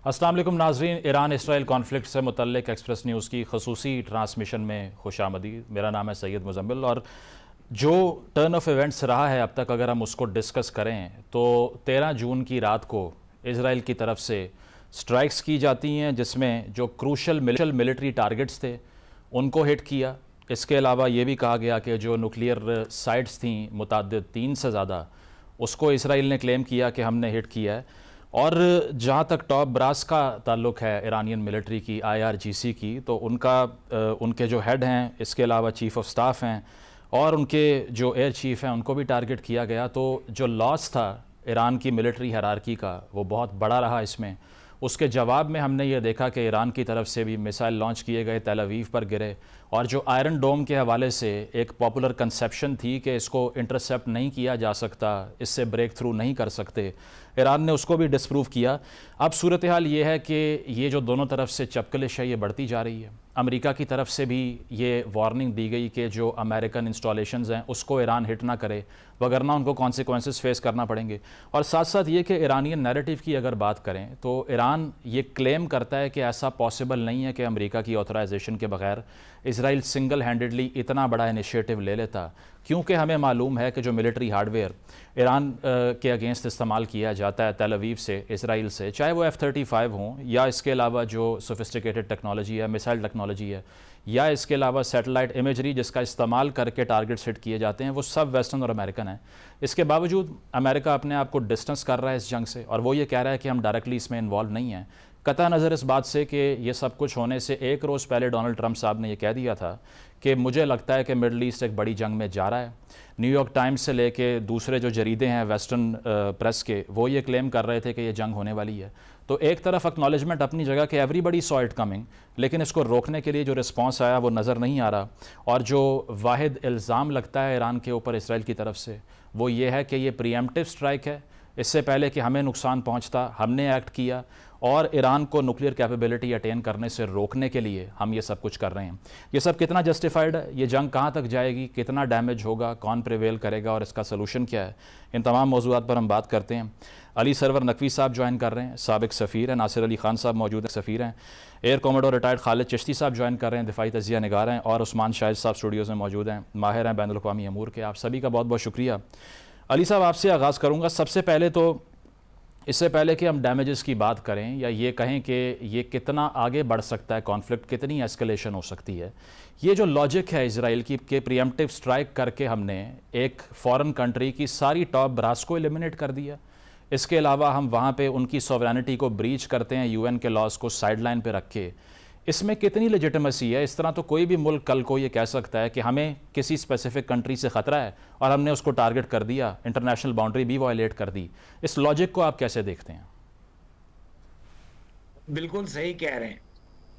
अस्सलाम वालेकुम नाज़रीन, ईरान इसराइल कॉन्फ्लिक्ट से मुतल्लिक एक्सप्रेस न्यूज़ की खसूसी ट्रांसमिशन में खुशामदीद। मेरा नाम है सैयद मुज़म्मिल और जो टर्न ऑफ इवेंट्स रहा है अब तक अगर हम उसको डिस्कस करें तो 13 जून की रात को इसराइल की तरफ से स्ट्राइक्स की जाती हैं जिसमें जो क्रूशल मिलिट्री टारगेट्स थे उनको हिट किया। इसके अलावा ये भी कहा गया कि जो न्यूक्लियर साइट्स थी मुतअद्दिद 3 से ज़्यादा, उसको इसराइल ने क्लेम किया कि हमने हिट किया है। और जहाँ तक टॉप ब्रास का ताल्लुक़ है ईरानियन मिलिट्री की, IRGC की, तो उनके जो हेड हैं, इसके अलावा चीफ़ ऑफ स्टाफ हैं और उनके जो एयर चीफ़ हैं उनको भी टारगेट किया गया। तो जो लॉस था ईरान की मिलिट्री हायरार्की का वो बहुत बड़ा रहा इसमें। उसके जवाब में हमने ये देखा कि ईरान की तरफ से भी मिसाइल लॉन्च किए गए, तेल अवीव पर गिरे। और जो आयरन डोम के हवाले से एक पॉपुलर कंसेप्शन थी कि इसको इंटरसेप्ट नहीं किया जा सकता, इससे ब्रेक थ्रू नहीं कर सकते, ईरान ने उसको भी डिस्प्रूव किया। अब सूरत हाल ये है कि ये जो दोनों तरफ से चपकलिश है ये बढ़ती जा रही है। अमेरिका की तरफ से भी ये वार्निंग दी गई कि जो अमेरिकन इंस्टॉलेशंस हैं उसको ईरान हिट ना करे, वगरना उनको कॉन्सिक्वेंसेस फेस करना पड़ेंगे। और साथ साथ ये कि ईरानियन नैरेटिव की अगर बात करें तो ईरान ये क्लेम करता है कि ऐसा पॉसिबल नहीं है कि अमेरिका की ऑथराइजेशन के बगैर इसराइल सिंगल हैंडेडली इतना बड़ा इनिशिएटिव ले लेता, क्योंकि हमें मालूम है कि जो मिलिट्री हार्डवेयर ईरान के अगेंस्ट इस्तेमाल किया जाता है तेल अवीव से, इसराइल से, चाहे वो F-35 हों या इसके अलावा जो सोफिस्टिकेटेड टेक्नोलॉजी है, मिसाइल टेक्नोलॉजी है, या इसके अलावा सैटेलाइट इमेजरी जिसका इस्तेमाल करके टारगेट्स हिट किए जाते हैं, वो सब वेस्टर्न और अमेरिकन है। इसके बावजूद अमेरिका अपने आप को डिस्टेंस कर रहा है इस जंग से और वो ये कह रहा है कि हम डायरेक्टली इसमें इन्वॉल्व नहीं हैं। कतई नज़र इस बात से कि ये सब कुछ होने से एक रोज़ पहले डोनाल्ड ट्रंप साहब ने यह कह दिया था कि मुझे लगता है कि मिडल ईस्ट एक बड़ी जंग में जा रहा है। न्यूयॉर्क टाइम्स से लेके दूसरे जो जरीदे हैं वेस्टर्न प्रेस के, वो ये क्लेम कर रहे थे कि ये जंग होने वाली है। तो एक तरफ एक्नॉलेजमेंट अपनी जगह कि एवरीबडी सॉ इट कमिंग, लेकिन इसको रोकने के लिए जो रिस्पॉन्स आया वो नज़र नहीं आ रहा। और जो वाहिद इल्ज़ाम लगता है ईरान के ऊपर इसराइल की तरफ से वो ये है कि ये प्रीएम्प्टिव स्ट्राइक है, इससे पहले कि हमें नुकसान पहुंचता हमने एक्ट किया और ईरान को न्यूक्लियर कैपेबिलिटी अटेन करने से रोकने के लिए हम ये सब कुछ कर रहे हैं। ये सब कितना जस्टिफाइड है, ये जंग कहाँ तक जाएगी, कितना डैमेज होगा, कौन प्रिवेल करेगा और इसका सलूशन क्या है, इन तमाम मौज़ूआत पर हम बात करते हैं। अली सरवर नकवी साहब ज्वाइन कर रहे हैं, साबिक सफ़ीर हैं। नासिर अली खान साहब मौजूद हैं, सफ़ीर हैं। Air commodore retired Khalid Chishti साहब ज्वाइन कर रहे हैं, दिफाई तजिया निगार हैं। और उस्मान शाहिद साहब स्टूडियोज़ में मौजूद हैं, माहिर हैं बैनुल-अक़वामी अमूर के। आप सभी का बहुत बहुत शुक्रिया। अली साहब आपसे आगाज़ करूँगा। सबसे पहले तो इससे पहले कि हम डैमेजेस की बात करें या ये कहें कि ये कितना आगे बढ़ सकता है कॉन्फ्लिक्ट, कितनी एस्केलेशन हो सकती है, ये जो लॉजिक है इजराइल की कि प्रीएम्प्टिव स्ट्राइक करके हमने एक फॉरेन कंट्री की सारी टॉप ब्रास को एलिमिनेट कर दिया, इसके अलावा हम वहाँ पे उनकी सॉवरेनिटी को ब्रीच करते हैं, UN के लॉज को साइड लाइन पर रख के, इसमें कितनी लेजिटिमेसी है? इस तरह तो कोई भी मुल्क कल को ये कह सकता है कि हमें किसी स्पेसिफिक कंट्री से ख़तरा है और हमने उसको टारगेट कर दिया, इंटरनेशनल बाउंड्री भी वायलेट कर दी। इस लॉजिक को आप कैसे देखते हैं? बिल्कुल सही कह रहे हैं,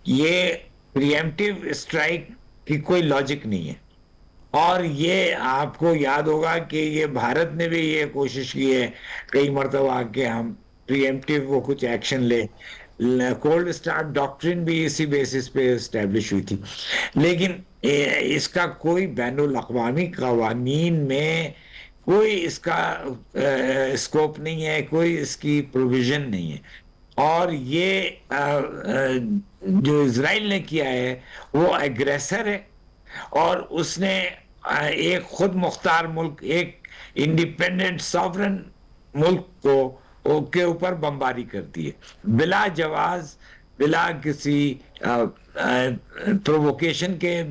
ये प्रीएम्प्टिव स्ट्राइक की कोई लॉजिक नहीं है। और ये आपको याद होगा कि ये भारत ने भी ये कोशिश की है कई मरतबा कि हम प्रीएम्प्टिव वो कुछ एक्शन ले। कोल्ड स्टार्ट डॉक्ट्रिन भी इसी बेसिस पे एस्टेब्लिश हुई थी, लेकिन इसका कोई बैनुल अक़वामी क़वानीन में कोई इसका स्कोप नहीं है, कोई इसकी प्रोविजन नहीं है। और ये जो इजराइल ने किया है वो एग्रेसर है और उसने एक खुद मुख्तार मुल्क, एक इंडिपेंडेंट सॉवरन मुल्क को के ऊपर बमबारी कर दी है, बिला जवाज, बिला किसी प्रोवोकेशन के,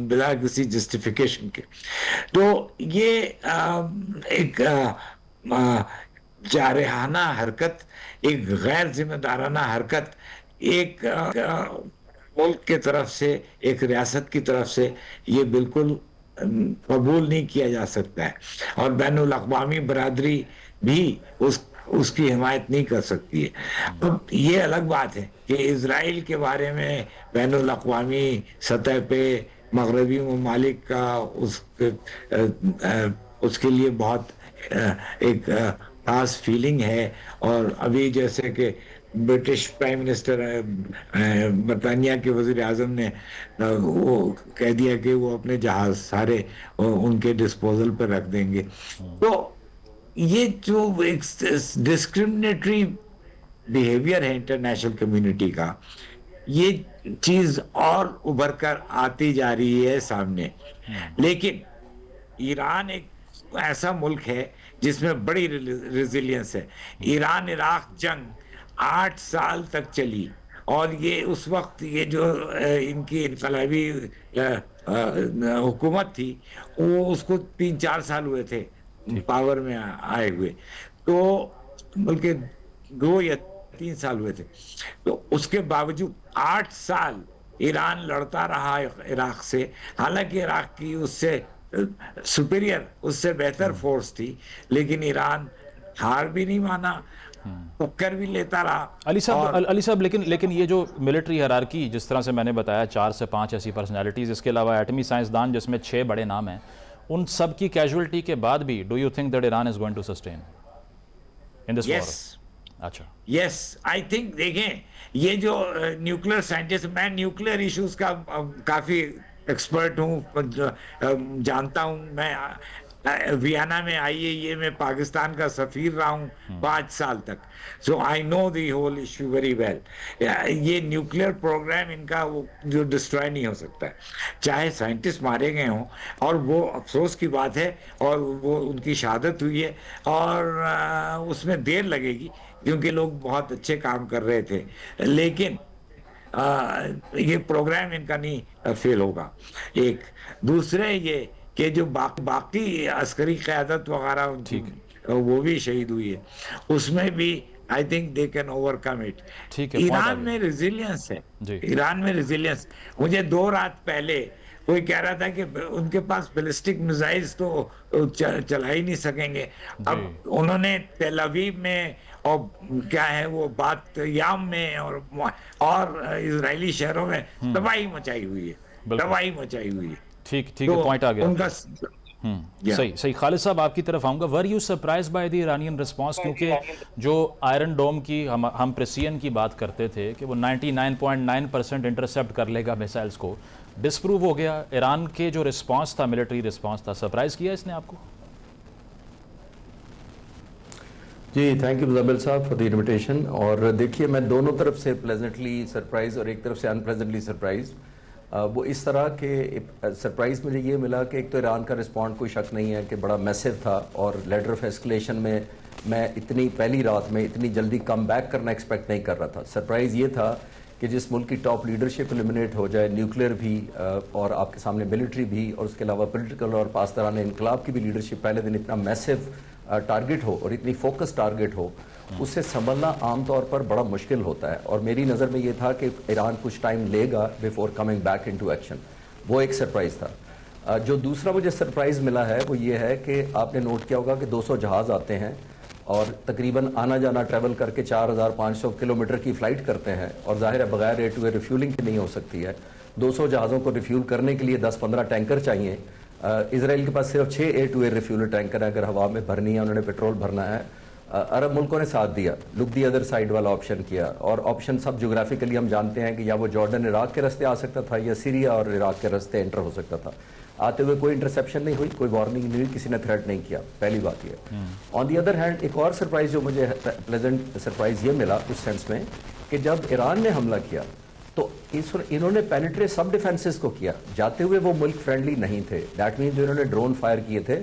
बिला किसी जस्टिफिकेशन के। तो ये एक जारहाना हरकत, एक गैर जिम्मेदाराना हरकत एक मुल्क के तरफ से, एक रियासत की तरफ से ये बिल्कुल कबूल नहीं किया जा सकता है। और बैनुल अक़वामी बरादरी भी उसकी हिमायत नहीं कर सकती है। तो ये अलग बात है कि इजराइल के बारे में बैनुल अक़वामी सतह पे मगरबी ममालिक का उसके लिए बहुत एक खास फीलिंग है। और अभी जैसे कि ब्रिटिश प्राइम मिनिस्टर बरतानिया के वज़ीर आज़म ने वो कह दिया कि वो अपने जहाज सारे उनके डिस्पोजल पर रख देंगे। तो ये जो एक डिस्क्रिमिनेटरी बिहेवियर है इंटरनेशनल कम्युनिटी का, ये चीज और उभर कर आती जा रही है सामने। लेकिन ईरान एक ऐसा मुल्क है जिसमें बड़ी रेजिलियंस है। ईरान इराक जंग 8 साल तक चली, और ये उस वक्त ये जो इनकी इनकलाबी हुकूमत थी, वो उसको 3-4 साल हुए थे पावर में आए हुए, तो बल्कि 2 या 3 साल हुए थे। तो उसके बावजूद 8 साल ईरान लड़ता रहा इराक से, हालांकि इराक की उससे सुपीरियर, उससे बेहतर फोर्स थी, लेकिन ईरान हार भी नहीं माना, टक्कर भी लेता रहा। अली साहब लेकिन ये जो मिलिट्री हायरार्की जिस तरह से मैंने बताया, 4 से 5 ऐसी पर्सनैलिटीज़, इसके अलावा एटमी साइंसदान जिसमें 6 बड़े नाम हैं, उन सब की कैजुअलिटी के बाद भी do you think that Iran is going to sustain in this war? अच्छा, यस, आई थिंक देखें, ये जो न्यूक्लियर साइंटिस्ट, मैं न्यूक्लियर इश्यूज का काफी एक्सपर्ट हूँ, जानता हूँ। मैं वियना में IAEA में पाकिस्तान का सफीर रहा हूँ 5 साल तक, so I know the whole issue very well. ये न्यूक्लियर प्रोग्राम इनका वो जो डिस्ट्रॉय नहीं हो सकता है, चाहे साइंटिस्ट मारे गए हों, और वो अफसोस की बात है, और वो उनकी शहादत हुई है, और उसमें देर लगेगी क्योंकि लोग बहुत अच्छे काम कर रहे थे, लेकिन ये प्रोग्राम इनका नहीं फेल होगा। एक दूसरे ये कि जो बाकी अस्करी क़यादत वगैरह वो भी शहीद हुई है, उसमें भी I think they can overcome it. Iran में रेजिलियंस है, ईरान में रेजिलियंस। मुझे 2 रात पहले कोई कह रहा था कि उनके पास बैलिस्टिक मिसाइल्स तो चला ही नहीं सकेंगे। अब उन्होंने तेल अवीव में, और क्या है वो बात, याम में और इजरायली शहरों में तबाही मचाई हुई है, तबाही मचाई हुई है। ठीक है, पॉइंट आ गया। सही। खालिद साहब, आपकी तरफ आऊंगा। Were you surprise by the Iranian response? क्योंकि जो आयरन डोम की हम प्रेसियन की बात करते थे कि वो 99.9% इंटरसेप्ट कर लेगा मिसाइल्स को, डिस्प्रूव हो गया। ईरान के जो रिस्पांस था, मिलिट्री रिस्पांस था, सरप्राइज किया इसने आपको? जी, थैंक यू मुज़म्मिल साहब फॉर द इन्विटेशन। और देखिए, मैं दोनों तरफ से प्लेजेंटली सरप्राइज और एक तरफ से अनप्लेजेंटली सरप्राइज। वो इस तरह के सरप्राइज़ मुझे ये मिला कि एक तो ईरान का रिस्पॉन्ड कोई शक नहीं है कि बड़ा मैसिव था, और लेटर ऑफ एस्केलेशन में मैं इतनी पहली रात में इतनी जल्दी कम बैक करना एक्सपेक्ट नहीं कर रहा था। सरप्राइज़ ये था कि जिस मुल्क की टॉप लीडरशिप एलिमिनेट हो जाए, न्यूक्लियर भी और आपके सामने मिलिट्री भी, और उसके अलावा पॉलिटिकल और पासदारान इनकलाब की भी लीडरशिप पहले दिन इतना मैसिव टारगेट हो और इतनी फोकस टारगेट हो, उससे संभलना आमतौर पर बड़ा मुश्किल होता है। और मेरी नज़र में ये था कि ईरान कुछ टाइम लेगा before coming back into action. वो एक सरप्राइज़ था। जो दूसरा मुझे सरप्राइज़ मिला है वो ये है कि आपने नोट किया होगा कि 200 जहाज़ आते हैं और तकरीबन आना जाना ट्रैवल करके 4500 किलोमीटर की फ़्लाइट करते हैं, और ज़ाहिर है बगैर ए टू ए रिफ्यूलिंग की नहीं हो सकती है। 200 जहाज़ों को रिफ्यूल करने के लिए 10-15 टैंकर चाहिए। इसराइल के पास सिर्फ 6 ए टू ए रिफ्यूलर टैंकर है, अगर हवा में भरनी है, उन्होंने पेट्रोल भरना है। अरब मुल्कों ने साथ दिया, लुक दी अदर साइड वाला ऑप्शन किया, और ऑप्शन सब जोग्राफिकली हम जानते हैं कि या वो जॉर्डन इराक के रास्ते आ सकता था, या सीरिया और इराक के रास्ते एंटर हो सकता था। आते हुए कोई इंटरसेप्शन नहीं हुई, कोई वार्निंग नहीं हुई, किसी ने थ्रेट नहीं किया, पहली बात ये। ऑन दी अदर हैंड एक और सरप्राइज जो मुझे प्लेजेंट सरप्राइज ये मिला उस सेंस में कि जब ईरान ने हमला किया तो इन्होंने पेनिट्रेट सब डिफेंसेस को किया, जाते हुए वो मुल्क फ्रेंडली नहीं थे। दैट मीन जो इन्होंने ड्रोन फायर किए थे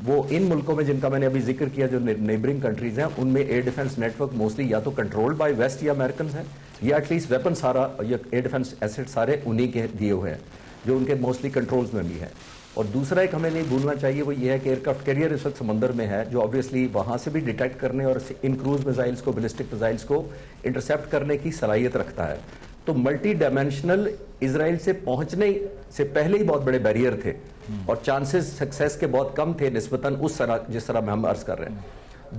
वो इन मुल्कों में जिनका मैंने अभी जिक्र किया, जो नेबरिंग कंट्रीज हैं, उनमें एयर डिफेंस नेटवर्क मोस्टली या तो कंट्रोल्ड बाय वेस्ट या अमेरिकन हैं, या एटलीस्ट वेपन सारा या एयर डिफेंस एसेट सारे उन्हीं के दिए हुए हैं जो उनके मोस्टली कंट्रोल्स में भी है। और दूसरा एक हमें नहीं भूलना चाहिए वो ये है कि एयरक्राफ्ट कैरियर इस वक्त समंदर में है, जो ऑब्वियसली वहाँ से भी डिटेक्ट करने और इन क्रूज मिसाइल्स को, बैलिस्टिक मिसाइल्स को इंटरसेप्ट करने की सलाहियत रखता है। तो मल्टी डायमेंशनल इजराइल से पहुंचने से पहले ही बहुत बड़े बैरियर थे और चांसेस सक्सेस के बहुत कम थे निस्बतन उस तरह जिस तरह में हम अर्ज कर रहे हैं।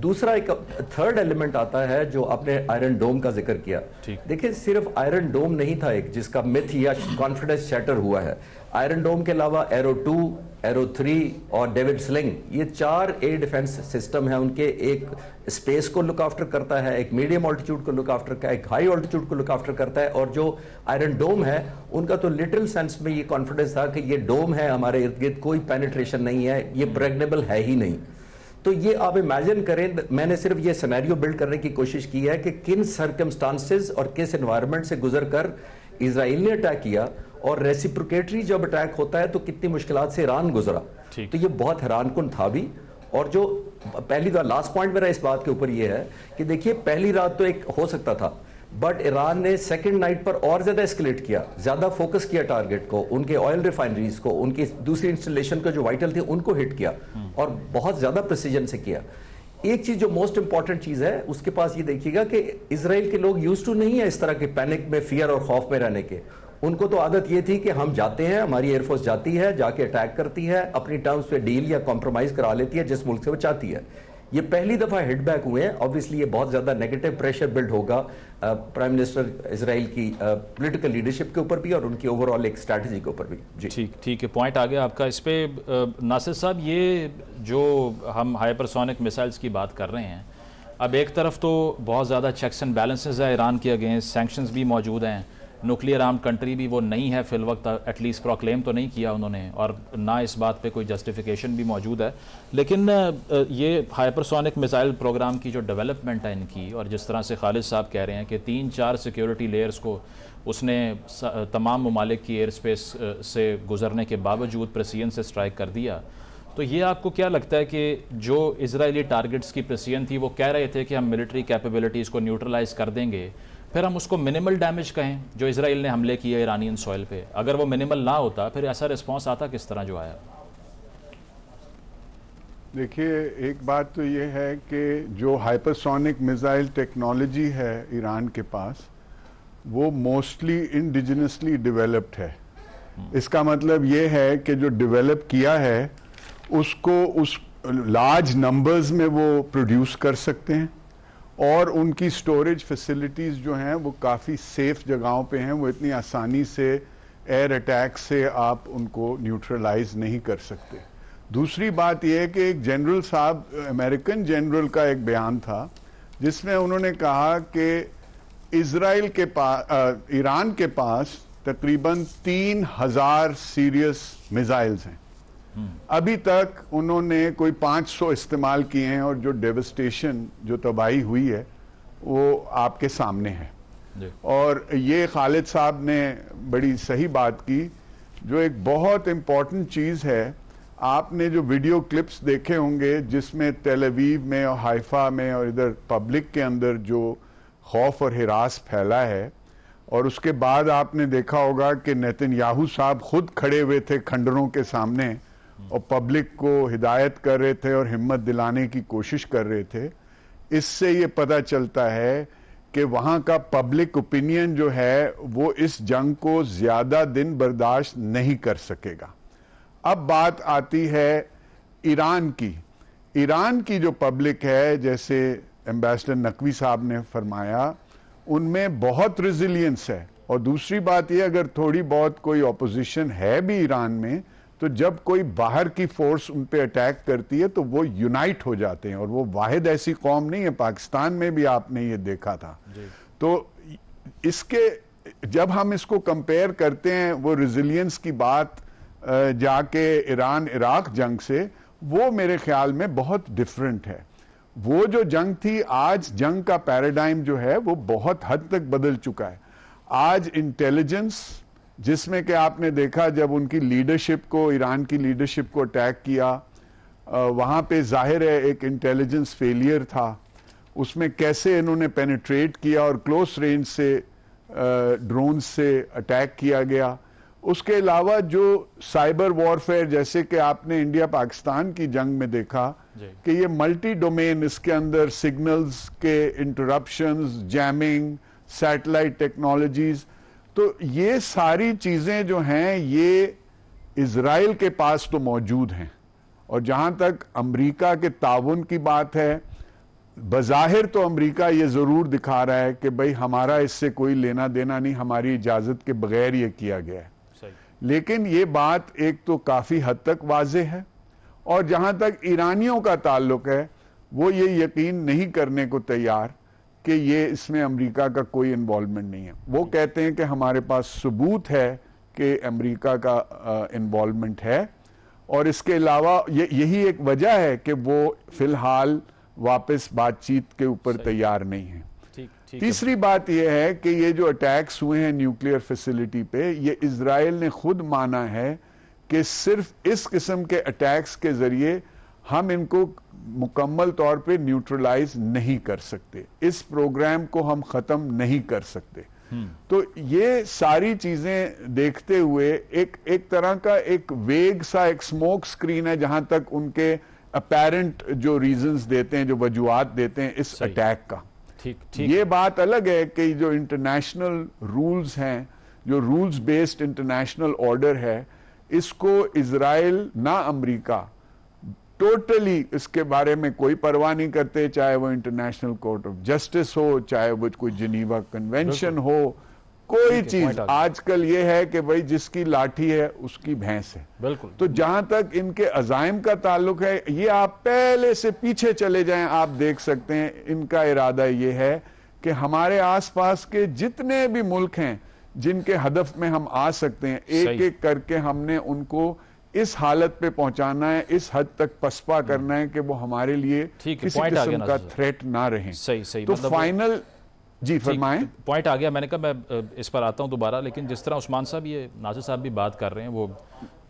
दूसरा एक थर्ड एलिमेंट आता है जो आपने आयरन डोम का जिक्र किया। देखिए सिर्फ आयरन डोम नहीं था एक जिसका मिथ या कॉन्फिडेंस शैटर हुआ है। आयरन डोम के अलावा एरो 2, एरो 3 और डेविड स्लिंग, ये 4 एयर डिफेंस सिस्टम है उनके। एक स्पेस को लुक आफ्टर करता है, एक मीडियम ऑल्टीट्यूड को लुक आफ्टर करता है, एक हाई ऑल्टीट्यूड को लुक आफ्टर करता है। और जो आयरन डोम है उनका तो लिटरल सेंस में ये कॉन्फिडेंस था कि ये डोम है, हमारे इर्द गिर्द कोई पेनिट्रेशन नहीं है, ये प्रेग्नेबल है ही नहीं। तो ये आप इमेजिन करें, मैंने सिर्फ ये सिनेरियो बिल्ड करने की कोशिश की है कि किन सर्कमस्टांसेस और किस एनवायरनमेंट से गुजर कर इजराइल ने अटैक किया, और रेसिप्रोकेटरी जब अटैक होता है तो कितनी मुश्किलात से ईरान गुजरा। तो ये बहुत हैरानकुन था भी। और जो पहली बार, लास्ट पॉइंट मेरा इस बात के ऊपर ये है कि देखिए पहली रात तो एक हो सकता था, बट ईरान ने सेकंड नाइट पर और ज्यादा एस्केलेट किया, ज्यादा फोकस किया टारगेट को, उनके ऑयल रिफाइनरीज को, उनकी दूसरी इंस्टॉलेशन को जो वाइटल थे उनको हिट किया, और बहुत ज्यादा प्रिसीजन से किया। एक चीज जो मोस्ट इंपॉर्टेंट चीज है उसके पास, ये देखिएगा कि इजराइल के लोग यूज्ड टू नहीं है इस तरह के पैनिक में, फियर और खौफ में रहने के। उनको तो आदत ये थी कि हम जाते हैं, हमारी एयरफोर्स जाती है, जाके अटैक करती है, अपनी टर्म्स पे डील या कॉम्प्रोमाइज करा लेती है जिस मुल्क से वो चाहती है। ये पहली दफा हिटबैक हुए हैं, ऑब्वियसली ये बहुत ज्यादा नेगेटिव प्रेशर बिल्ड होगा प्राइम मिनिस्टर इजराइल की पॉलिटिकल लीडरशिप के ऊपर भी और उनकी ओवरऑल एक स्ट्रैटेजी के ऊपर भी। जी ठीक है, पॉइंट आ गया आपका। इस पे नासिर साहब, ये जो हम हाइपरसोनिक मिसाइल्स की बात कर रहे हैं, अब एक तरफ तो बहुत ज़्यादा चेक्स एंड बैलेंसेस है ईरान के अगेंस्ट, सैंक्शंस भी मौजूद हैं, न्यूक्लियर आर्म कंट्री भी वो नहीं है फिल वक्त, एटलीस्ट प्रोक्लेम तो नहीं किया उन्होंने, और ना इस बात पे कोई जस्टिफिकेशन भी मौजूद है। लेकिन ये हाइपरसोनिक मिसाइल प्रोग्राम की जो डेवलपमेंट है इनकी, और जिस तरह से खालिद साहब कह रहे हैं कि 3-4 सिक्योरिटी लेयर्स को उसने तमाम ममालिक की एयर स्पेस से गुजरने के बावजूद प्रेसिजन से स्ट्राइक कर दिया, तो ये आपको क्या लगता है कि जो इजरायली टारगेट्स की प्रेसिजन थी, वो कह रहे थे कि हम मिलिट्री कैपेबिलिटीज़ को न्यूट्रलाइज कर देंगे, फिर हम उसको मिनिमल डैमेज कहें जो इजराइल ने हमले किए ईरानियन सॉइल पे, अगर वो मिनिमल ना होता फिर ऐसा रिस्पांस आता किस तरह जो आया? देखिए, एक बात तो ये है कि जो हाइपरसोनिक मिसाइल टेक्नोलॉजी है ईरान के पास, वो मोस्टली इंडिजिनसली डेवलप्ड है। इसका मतलब ये है कि जो डेवलप किया है उसको उस लार्ज नंबर्स में वो प्रोड्यूस कर सकते हैं, और उनकी स्टोरेज फैसिलिटीज़ जो हैं वो काफ़ी सेफ जगहों पे हैं। वो इतनी आसानी से एयर अटैक से आप उनको न्यूट्रलाइज नहीं कर सकते। दूसरी बात यह है कि एक जनरल साहब, अमेरिकन जनरल का एक बयान था जिसमें उन्होंने कहा कि इजराइल के पास, ईरान के पास तकरीबन 3000 सीरियस मिसाइल्स हैं। अभी तक उन्होंने कोई 500 इस्तेमाल किए हैं, और जो डेवस्टेशन, जो तबाही हुई है वो आपके सामने है। और ये खालिद साहब ने बड़ी सही बात की। जो एक बहुत इंपॉर्टेंट चीज़ है, आपने जो वीडियो क्लिप्स देखे होंगे जिसमें तेल अवीव में और हाइफा में और इधर पब्लिक के अंदर जो खौफ और हिरास फैला है, और उसके बाद आपने देखा होगा कि नेतन्याहू साहब खुद खड़े हुए थे खंडरों के सामने और पब्लिक को हिदायत कर रहे थे और हिम्मत दिलाने की कोशिश कर रहे थे। इससे ये पता चलता है कि वहाँ का पब्लिक ओपिनियन जो है वो इस जंग को ज़्यादा दिन बर्दाश्त नहीं कर सकेगा। अब बात आती है ईरान की। ईरान की जो पब्लिक है, जैसे एम्बेसडर नकवी साहब ने फरमाया, उनमें बहुत रेजिलियंस है। और दूसरी बात ये, अगर थोड़ी बहुत कोई ऑपोजिशन है भी ईरान में, तो जब कोई बाहर की फोर्स उन पे अटैक करती है तो वो यूनाइट हो जाते हैं, और वो वाहिद ऐसी कौम नहीं है। पाकिस्तान में भी आपने ये देखा था। तो इसके जब हम इसको कंपेयर करते हैं वो रेजिलियंस की बात जाके ईरान इराक जंग से, वो मेरे ख्याल में बहुत डिफरेंट है। वो जो जंग थी, आज जंग का पैराडाइम जो है वो बहुत हद तक बदल चुका है। आज इंटेलिजेंस, जिसमें कि आपने देखा जब उनकी लीडरशिप को, ईरान की लीडरशिप को अटैक किया, वहाँ पे जाहिर है एक इंटेलिजेंस फेलियर था। उसमें कैसे इन्होंने पेनिट्रेट किया और क्लोज रेंज से ड्रोन से अटैक किया गया। उसके अलावा जो साइबर वॉरफेयर, जैसे कि आपने इंडिया पाकिस्तान की जंग में देखा कि ये मल्टी डोमेन, इसके अंदर सिग्नल्स के इंटरप्शंस, जैमिंग, सैटेलाइट टेक्नोलॉजीज, तो ये सारी चीजें जो हैं ये इजराइल के पास तो मौजूद हैं। और जहां तक अमेरिका के ताउन की बात है, बज़ाहिर तो अमेरिका ये जरूर दिखा रहा है कि भाई हमारा इससे कोई लेना देना नहीं, हमारी इजाजत के बगैर ये किया गया है। लेकिन ये बात एक तो काफी हद तक वाज़ेह है, और जहां तक ईरानियों का ताल्लुक है, वो ये यकीन नहीं करने को तैयार कि ये इसमें अमेरिका का कोई इन्वॉल्वमेंट नहीं है। वो कहते हैं कि हमारे पास सबूत है कि अमेरिका का इन्वॉल्वमेंट है, और इसके अलावा यही एक वजह है कि वो फिलहाल वापस बातचीत के ऊपर तैयार नहीं है। तीसरी बात यह है कि ये जो अटैक्स हुए हैं न्यूक्लियर फैसिलिटी पे, ये इजराइल ने खुद माना है कि सिर्फ इस किस्म के अटैक्स के जरिए हम इनको मुकम्मल तौर पे न्यूट्रलाइज नहीं कर सकते, इस प्रोग्राम को हम खत्म नहीं कर सकते। तो ये सारी चीजें देखते हुए एक तरह का एक वेग सा एक स्मोक स्क्रीन है जहां तक उनके अपेरेंट जो रीजंस देते हैं, जो वजूहात देते हैं इस अटैक का। ठीक। ये बात अलग है कि जो इंटरनेशनल रूल्स हैं, जो रूल्स बेस्ड इंटरनेशनल ऑर्डर है, इसको इजराइल ना अमेरिका टोटली इसके बारे में कोई परवाह नहीं करते, चाहे वो इंटरनेशनल कोर्ट ऑफ जस्टिस हो, चाहे वो कोई जिनीवा कन्वेंशन हो, कोई चीज। आजकल ये है कि भाई जिसकी लाठी है उसकी भैंस है। बिल्कुल। तो जहां तक इनके अजाइम का ताल्लुक है, ये आप पहले से पीछे चले जाएं, आप देख सकते हैं इनका इरादा ये है कि हमारे आसपास के जितने भी मुल्क हैं जिनके हदफ में हम आ सकते हैं, एक एक करके हमने उनको इस हालत पे पहुंचाना है, इस हद तक पसपा करना है कि वो हमारे लिए किसी किस्म का थ्रेट ना रहे। सही। तो फाइनल जी फरमाएं। पॉइंट आ गया। मैंने कहा मैं इस पर आता हूं दोबारा, लेकिन जिस तरह उस्मान साहब, ये नासिर साहब भी बात कर रहे हैं, वो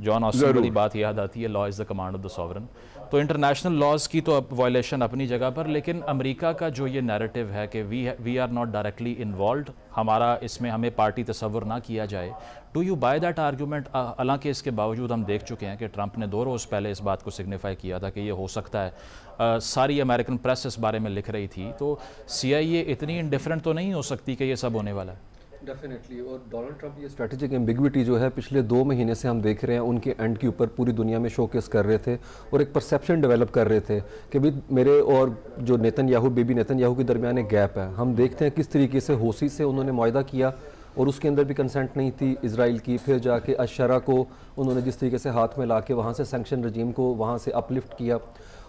जॉन ऑस्टिन वाली बात याद आती है, law is the command of the sovereign. तो इंटरनेशनल लॉज की तो अब वायलेशन अपनी जगह पर, लेकिन अमेरिका का जो ये नैरेटिव है कि we are not directly involved, हमारा इसमें हमें पार्टी तस्वर ना किया जाए, do you buy that argument? हालांकि इसके बावजूद हम देख चुके हैं कि ट्रंप ने 2 रोज़ पहले इस बात को सिग्निफाई किया था कि ये हो सकता है। सारी अमेरिकन प्रेस इस बारे में लिख रही थी। तो CIA इतनी इंडिफरेंट तो नहीं हो सकती कि ये सब होने वाला है? डेफिनेटली। और डोनाल्ड ट्रंप ये स्ट्रेटेजिक एम्बिग्विटी जो है पिछले 2 महीने से हम देख रहे हैं, उनके एंड के ऊपर पूरी दुनिया में शोकेस कर रहे थे और एक परसेप्शन डेवलप कर रहे थे कि भाई मेरे और जो नेतन्याहू, बेबी नेतन्याहू के दरमियान एक गैप है। हम देखते हैं किस तरीके से होसी से उन्होंने मुआहदा किया और उसके अंदर भी कंसेंट नहीं थी इजराइल की। फिर जाके अशरा को उन्होंने जिस तरीके से हाथ में ला के वहाँ से सैंक्शन रजीम को वहाँ से अपलिफ्ट किया।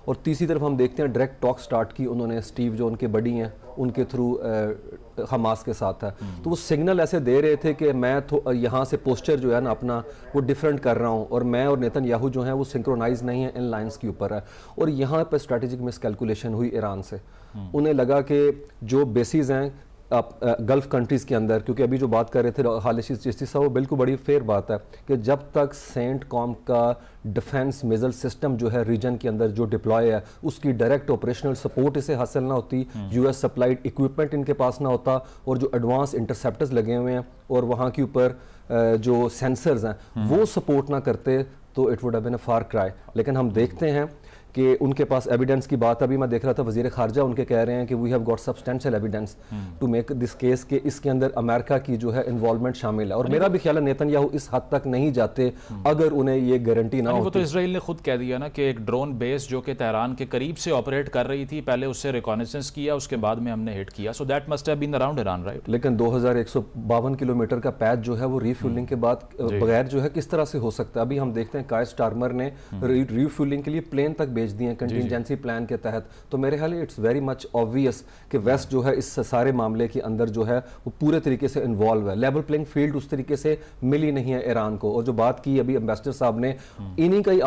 और तीसरी तरफ हम देखते हैं डायरेक्ट टॉक स्टार्ट की उन्होंने, स्टीव जो उनके बड़ी हैं उनके थ्रू हमास के साथ है। तो वो सिग्नल ऐसे दे रहे थे कि मैं यहाँ से पोस्चर जो है ना अपना वो डिफरेंट कर रहा हूँ और मैं और नेतन्याहू जो है वो सिंक्रोनाइज नहीं है, इन लाइन्स के ऊपर है। और यहाँ पर स्ट्रेटेजिक मिसकैलकुलेशन हुई ईरान से। उन्हें लगा कि जो बेसिस हैं गल्फ कंट्रीज़ के अंदर, क्योंकि अभी जो बात कर रहे थे हालिशी चिश्ती साहब, वो बिल्कुल बड़ी फेयर बात है कि जब तक सेंट कॉम का डिफेंस मिसाइल सिस्टम जो है रीजन के अंदर जो डिप्लॉय है, उसकी डायरेक्ट ऑपरेशनल सपोर्ट इसे हासिल ना होती, US सप्लाइड इक्विपमेंट इनके पास ना होता और जो एडवांस इंटरसेप्टर्स लगे हुए हैं और वहाँ के ऊपर जो सेंसर्स हैं वो सपोर्ट ना करते, तो it would have been a far cry. लेकिन हम देखते हैं कि उनके पास एविडेंस की बात, अभी मैं देख रहा था वजीर खारजा उनके कह रहे हैं कि we have got substantial evidence to make this case के इसके अंदर अमेरिका की जो है इन्वॉल्वमेंट शामिल है। और मेरा भी ख्याल है नेतन्याहू इस हद तक नहीं जाते अगर उन्हें ये गारंटी ना हो। वो तो इसराइल ने खुद कह दिया ना कि एक ड्रोन बेस जो कि तेहरान के करीब से ऑपरेट कर रही थी, पहले उससे रिकॉनेसेंस किया, उसके बाद में हमने हिट किया। So that must have been around Iran, right? लेकिन 2152 किलोमीटर का पैच जो है वो रीफ्यूलिंग के बाद बगैर जो है किस तरह से हो सकता है? अभी हम देखते हैं कायर स्टार्मर ने रीफ्यूलिंग के लिए प्लेन तक भेज दिए कंटिजेंसी प्लान के तहत। तो मेरे ख्याल इट्स वेरी मच ऑब्वियस कि वेस्ट जो है इस सारे मामले के अंदर जो है वो पूरे तरीके से इन्वॉल्व है। लेवल प्लेइंग फील्ड उस तरीके से मिली नहीं है ईरान को। और जो बात की अभी एम्बेसडर साहब ने, इन्हीं का ही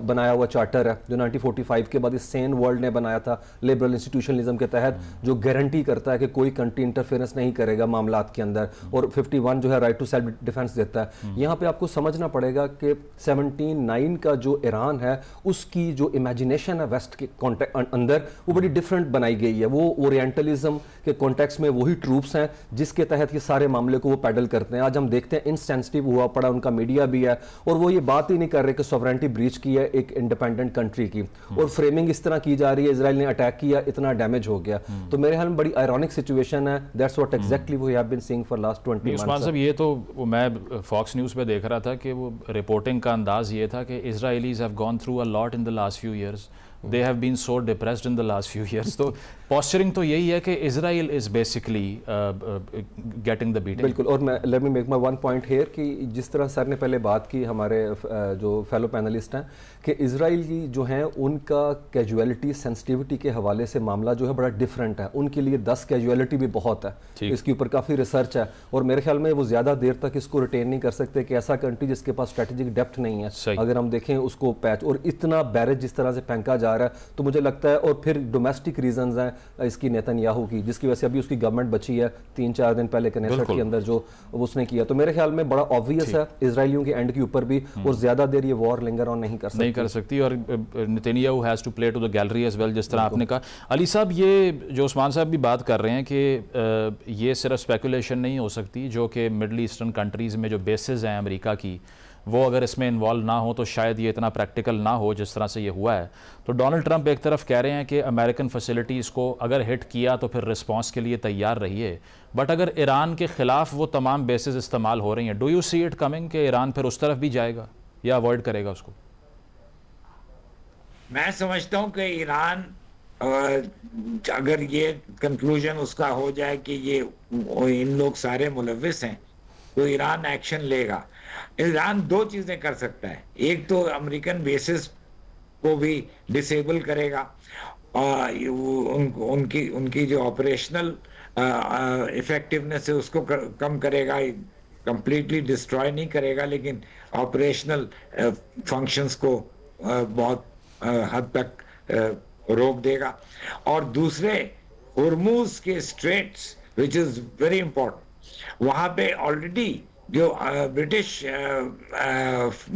बनाया हुआ चार्टर है जो 1945 के बाद इस सेन वर्ल्ड ने बनाया था लिबरल इंस्टीट्यूशनलिज्म के तहत, जो गारंटी करता है कि कोई कंट्री इंटरफेरेंस नहीं करेगा मामलात के अंदर, और 51 जो है राइट टू सेल्फ डिफेंस देता है। यहाँ पे आपको समझना पड़ेगा कि 79 का जो ईरान है उसकी जो इमेजिनेशन है वेस्ट के अंदर वो बड़ी डिफरेंट बनाई गई है। वो ओरिएंटलिज्म के कॉन्टेक्स्ट में वही ट्रूप्स हैं जिसके तहत ये सारे मामले को वो पैडल करते हैं। आज हम देखते हैं इनसेंसिटिव हुआ पड़ा उनका मीडिया भी है और वो ये बात ही नहीं कर रहे कि सॉवरेनिटी ब्रीच की है एक इंडिपेंडेंट कंट्री की, और फ्रेमिंग इस तरह की जा रही है इजराइल ने अटैक किया, इतना डैमेज हो गया। तो मेरे ख्याल में बड़ी आयरॉनिक सिचुएशन है। That's what exactly we have been seeing for last 20 months. Usman साहब, ये तो मैं फॉक्स न्यूज़ पे देख रहा था कि वो रिपोर्टिंग का अंदाज ये था कि Israelis have gone through a lot in the last few years. They have been so depressed in the last few years. तो पॉस्चरिंग तो यही है कि Israel is basically getting the beating. बिल्कुल, और मैं let me make my one point here कि जिस तरह सर ने पहले बात की, हमारे जो फेलो पैनलिस्ट हैं, कि इजराइल की जो हैं उनका कैजुअलिटी सेंसिटिविटी के हवाले से मामला जो है बड़ा डिफरेंट है। उनके लिए 10 कैजुअलिटी भी बहुत है, इसके ऊपर काफ़ी रिसर्च है, और मेरे ख्याल में वो ज़्यादा देर तक इसको रिटेन नहीं कर सकते कि ऐसा कंट्री जिसके पास स्ट्रेटेजिक डेप्थ नहीं है, अगर हम देखें उसको पैच और इतना बैरेज जिस तरह से फेंका जा रहा है, तो मुझे लगता है, और फिर डोमेस्टिक रीजंस हैं इसकी नेतन्याहू की, जिसकी वजह से अभी उसकी गवर्नमेंट बची है 3-4 दिन पहले कनेसेट के अंदर जो उसने किया, तो मेरे ख्याल में बड़ा ऑब्वियस है इजराइलियों के एंड के ऊपर भी, और ज़्यादा देर ये वॉर लिंगर ऑन नहीं कर सकती, और Netanyahu has to play to the gallery as well, जिस तरह आपने कहा। अली साहब, ये जो उस्मान साहब भी बात कर रहे हैं कि ये सिर्फ स्पेकुलेशन नहीं हो सकती, जो कि मिडल ईस्टर्न कंट्रीज़ में जो बेसिस हैं अमेरिका की, वो अगर इसमें इन्वॉल्व ना हो तो शायद ये इतना प्रैक्टिकल ना हो जिस तरह से ये हुआ है। तो डोनाल्ड ट्रंप एक तरफ कह रहे हैं कि अमेरिकन फैसिलिटीज़ को अगर हिट किया तो फिर रिस्पांस के लिए तैयार रहिए, बट अगर ईरान के ख़िलाफ़ वो तमाम बेसिस इस्तेमाल हो रही हैं, do you see it coming कि ईरान फिर उस तरफ भी जाएगा या अवॉइड करेगा उसको? मैं समझता हूं कि ईरान अगर ये कंक्लूजन उसका हो जाए कि ये इन लोग सारे मुलविस हैं, तो ईरान एक्शन लेगा। ईरान दो चीजें कर सकता है, एक तो अमेरिकन बेसिस को भी डिसेबल करेगा, और उनकी उनकी जो ऑपरेशनल इफेक्टिवनेस है उसको कम करेगा, कंप्लीटली डिस्ट्रॉय नहीं करेगा, लेकिन ऑपरेशनल फंक्शंस को बहुत हद तक रोक देगा। और दूसरे, हुर्मुज के straits which is very important, वहां पे ऑलरेडी जो ब्रिटिश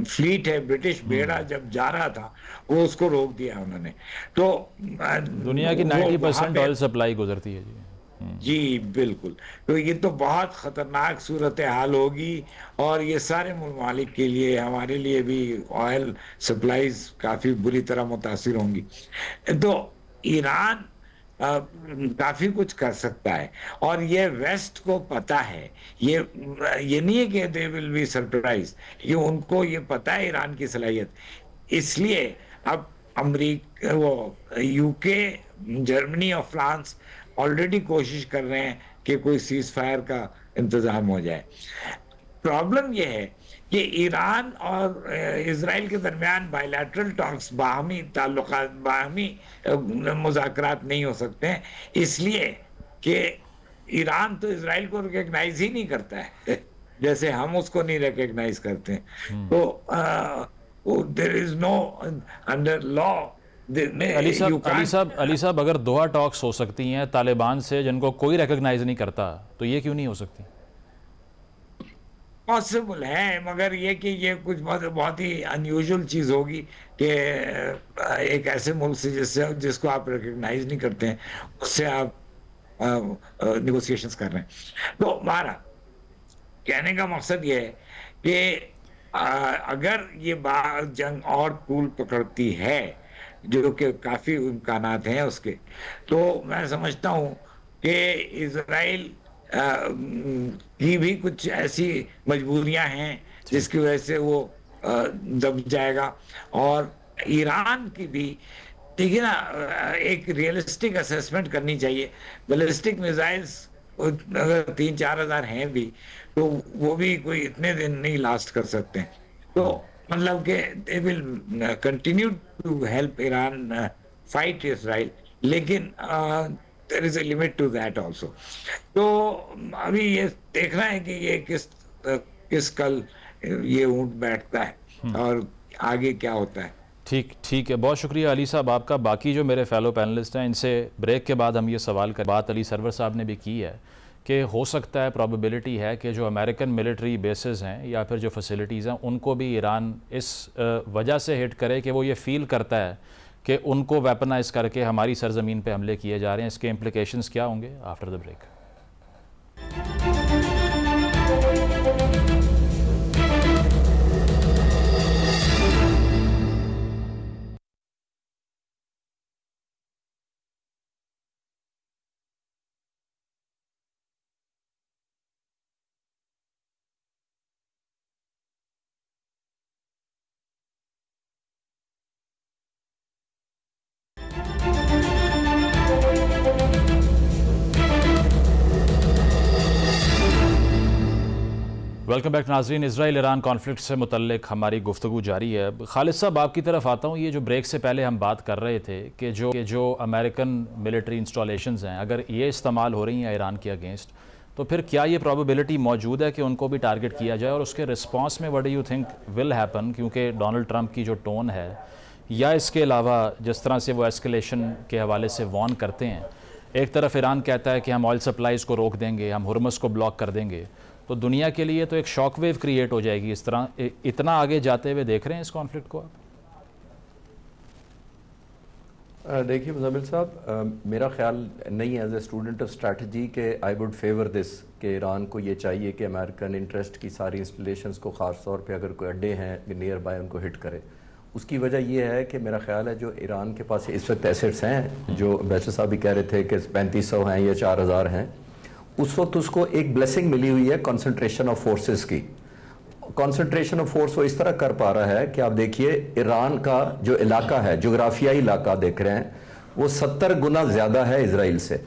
फ्लीट है, ब्रिटिश बेड़ा जब जा रहा था, वो उसको रोक दिया उन्होंने। तो दुनिया की 90% ऑयल सप्लाई गुजरती है जी। जी बिल्कुल। तो ये तो बहुत खतरनाक सूरत हाल होगी, और ये सारे ममालिक के लिए, हमारे लिए भी ऑयल सप्लाईज काफी बुरी तरह मुतासिर होंगी। तो ईरान काफी कुछ कर सकता है, और ये वेस्ट को पता है। ये नहीं है कि दे विल बी सरप्राइज, ये उनको ये पता है ईरान की सलाहियत। इसलिए अब अमेरिका, वो यूके, जर्मनी और फ्रांस ऑलरेडी कोशिश कर रहे हैं कि कोई सीज फायर का इंतजाम हो जाए। प्रॉब्लम यह है कि ईरान और इजराइल के दरमियान बायलैटरल टॉक्स, बाहमी ताल्लुकात, बाहमी मुज़ाकरात नहीं हो सकते हैं, इसलिए कि ईरान तो इजराइल को रिकॉग्नाइज ही नहीं करता है जैसे हम उसको नहीं रिकॉग्नाइज करते हैं। तो there is no under law. Ali साहब, अगर दोहा टॉक्स हो सकती हैं तालिबान से जिनको कोई रिकॉग्नाइज नहीं करता, तो ये क्यों नहीं हो सकती? पॉसिबल है, मगर ये कि ये कुछ बहुत ही अनयूजुअल चीज होगी कि एक ऐसे मुल्क से जिसको आप रिकॉग्नाइज नहीं करते हैं, उससे आप निगोशिएशंस कर रहे हैं। तो हमारा कहने का मकसद ये है कि अगर ये बात जंग और तूल पकड़ती है, जो कि काफी इम्कानात हैं उसके, तो मैं समझता हूं कि इजराइल की भी कुछ ऐसी मजबूरियां हैं जिसकी वजह से वो दब जाएगा। और ईरान की भी, देखिए ना, एक रियलिस्टिक असेसमेंट करनी चाहिए। बैलिस्टिक मिसाइल्स अगर 3-4 हज़ार हैं भी, तो वो भी कोई इतने दिन नहीं लास्ट कर सकते। तो मतलब कि they will continue to help Iran fight Israel, लेकिन there is a limit to that also. तो अभी ये देखना है कि ये किस कल ये ऊंट बैठता है और आगे क्या होता है। ठीक है, बहुत शुक्रिया अली साहब आपका। बाकी जो मेरे फेलो पैनलिस्ट हैं, इनसे ब्रेक के बाद हम ये सवाल कर, बात अली सरवर साहब ने भी की है कि हो सकता है, प्रोबेबिलिटी है कि जो अमेरिकन मिलिट्री बेसेस हैं या फिर जो फैसिलिटीज़ हैं, उनको भी ईरान इस वजह से हिट करे कि वो ये फील करता है कि उनको वेपनाइज करके हमारी सरजमीन पे हमले किए जा रहे हैं। इसके इम्प्लिकेशंस क्या होंगे? After the break. Welcome back नाजरीन। इजराइल ईरान कॉन्फ्लिक्ट से मुतल्लिक हमारी गुफ्तगू जारी है। खालिद साहब, आपकी तरफ आता हूँ। ये जो ब्रेक से पहले हम बात कर रहे थे कि जो अमेरिकन मिलिट्री इंस्टॉलेशंस हैं, अगर ये इस्तेमाल हो रही हैं ईरान के अगेंस्ट, तो फिर क्या ये प्रोबेबिलिटी मौजूद है कि उनको भी टारगेट किया जाए, और उसके रिस्पॉन्स में what do you think will happen? क्योंकि डोनाल्ड ट्रंप की जो टोन है, या इसके अलावा जिस तरह से वो एस्केलेशन के हवाले से वार्न करते हैं, एक तरफ ईरान कहता है कि हम ऑयल सप्लाईज़ को रोक देंगे, हम हुर्मुज़ को ब्लॉक कर देंगे, तो दुनिया के लिए तो एक शॉक वेव क्रिएट हो जाएगी। इस तरह इतना आगे जाते हुए देख रहे हैं इस कॉन्फ्लिक्ट को आप? देखिए मुज़म्मिल साहब, मेरा ख्याल नहीं है as a student of strategy के आई वुड फेवर दिस कि ईरान को ये चाहिए कि अमेरिकन इंटरेस्ट की सारी इंस्टॉलेशंस को ख़ास तौर पे अगर कोई अड्डे हैं नियर बाय उनको हिट करे। उसकी वजह ये है कि मेरा ख्याल है जो ईरान के पास इस वक्त एसेट्स हैं, जो बैचलर साहब भी कह रहे थे कि 3500 हैं या 4000 हैं, उस वक्त उसको एक ब्लेसिंग मिली हुई है कंसंट्रेशन ऑफ फोर्सेस की। कंसंट्रेशन ऑफ फोर्स वो इस तरह कर पा रहा है कि आप देखिए ईरान का जो इलाका है, जोग्राफियाई इलाका देख रहे हैं, वो 70 गुना ज्यादा है इजराइल से।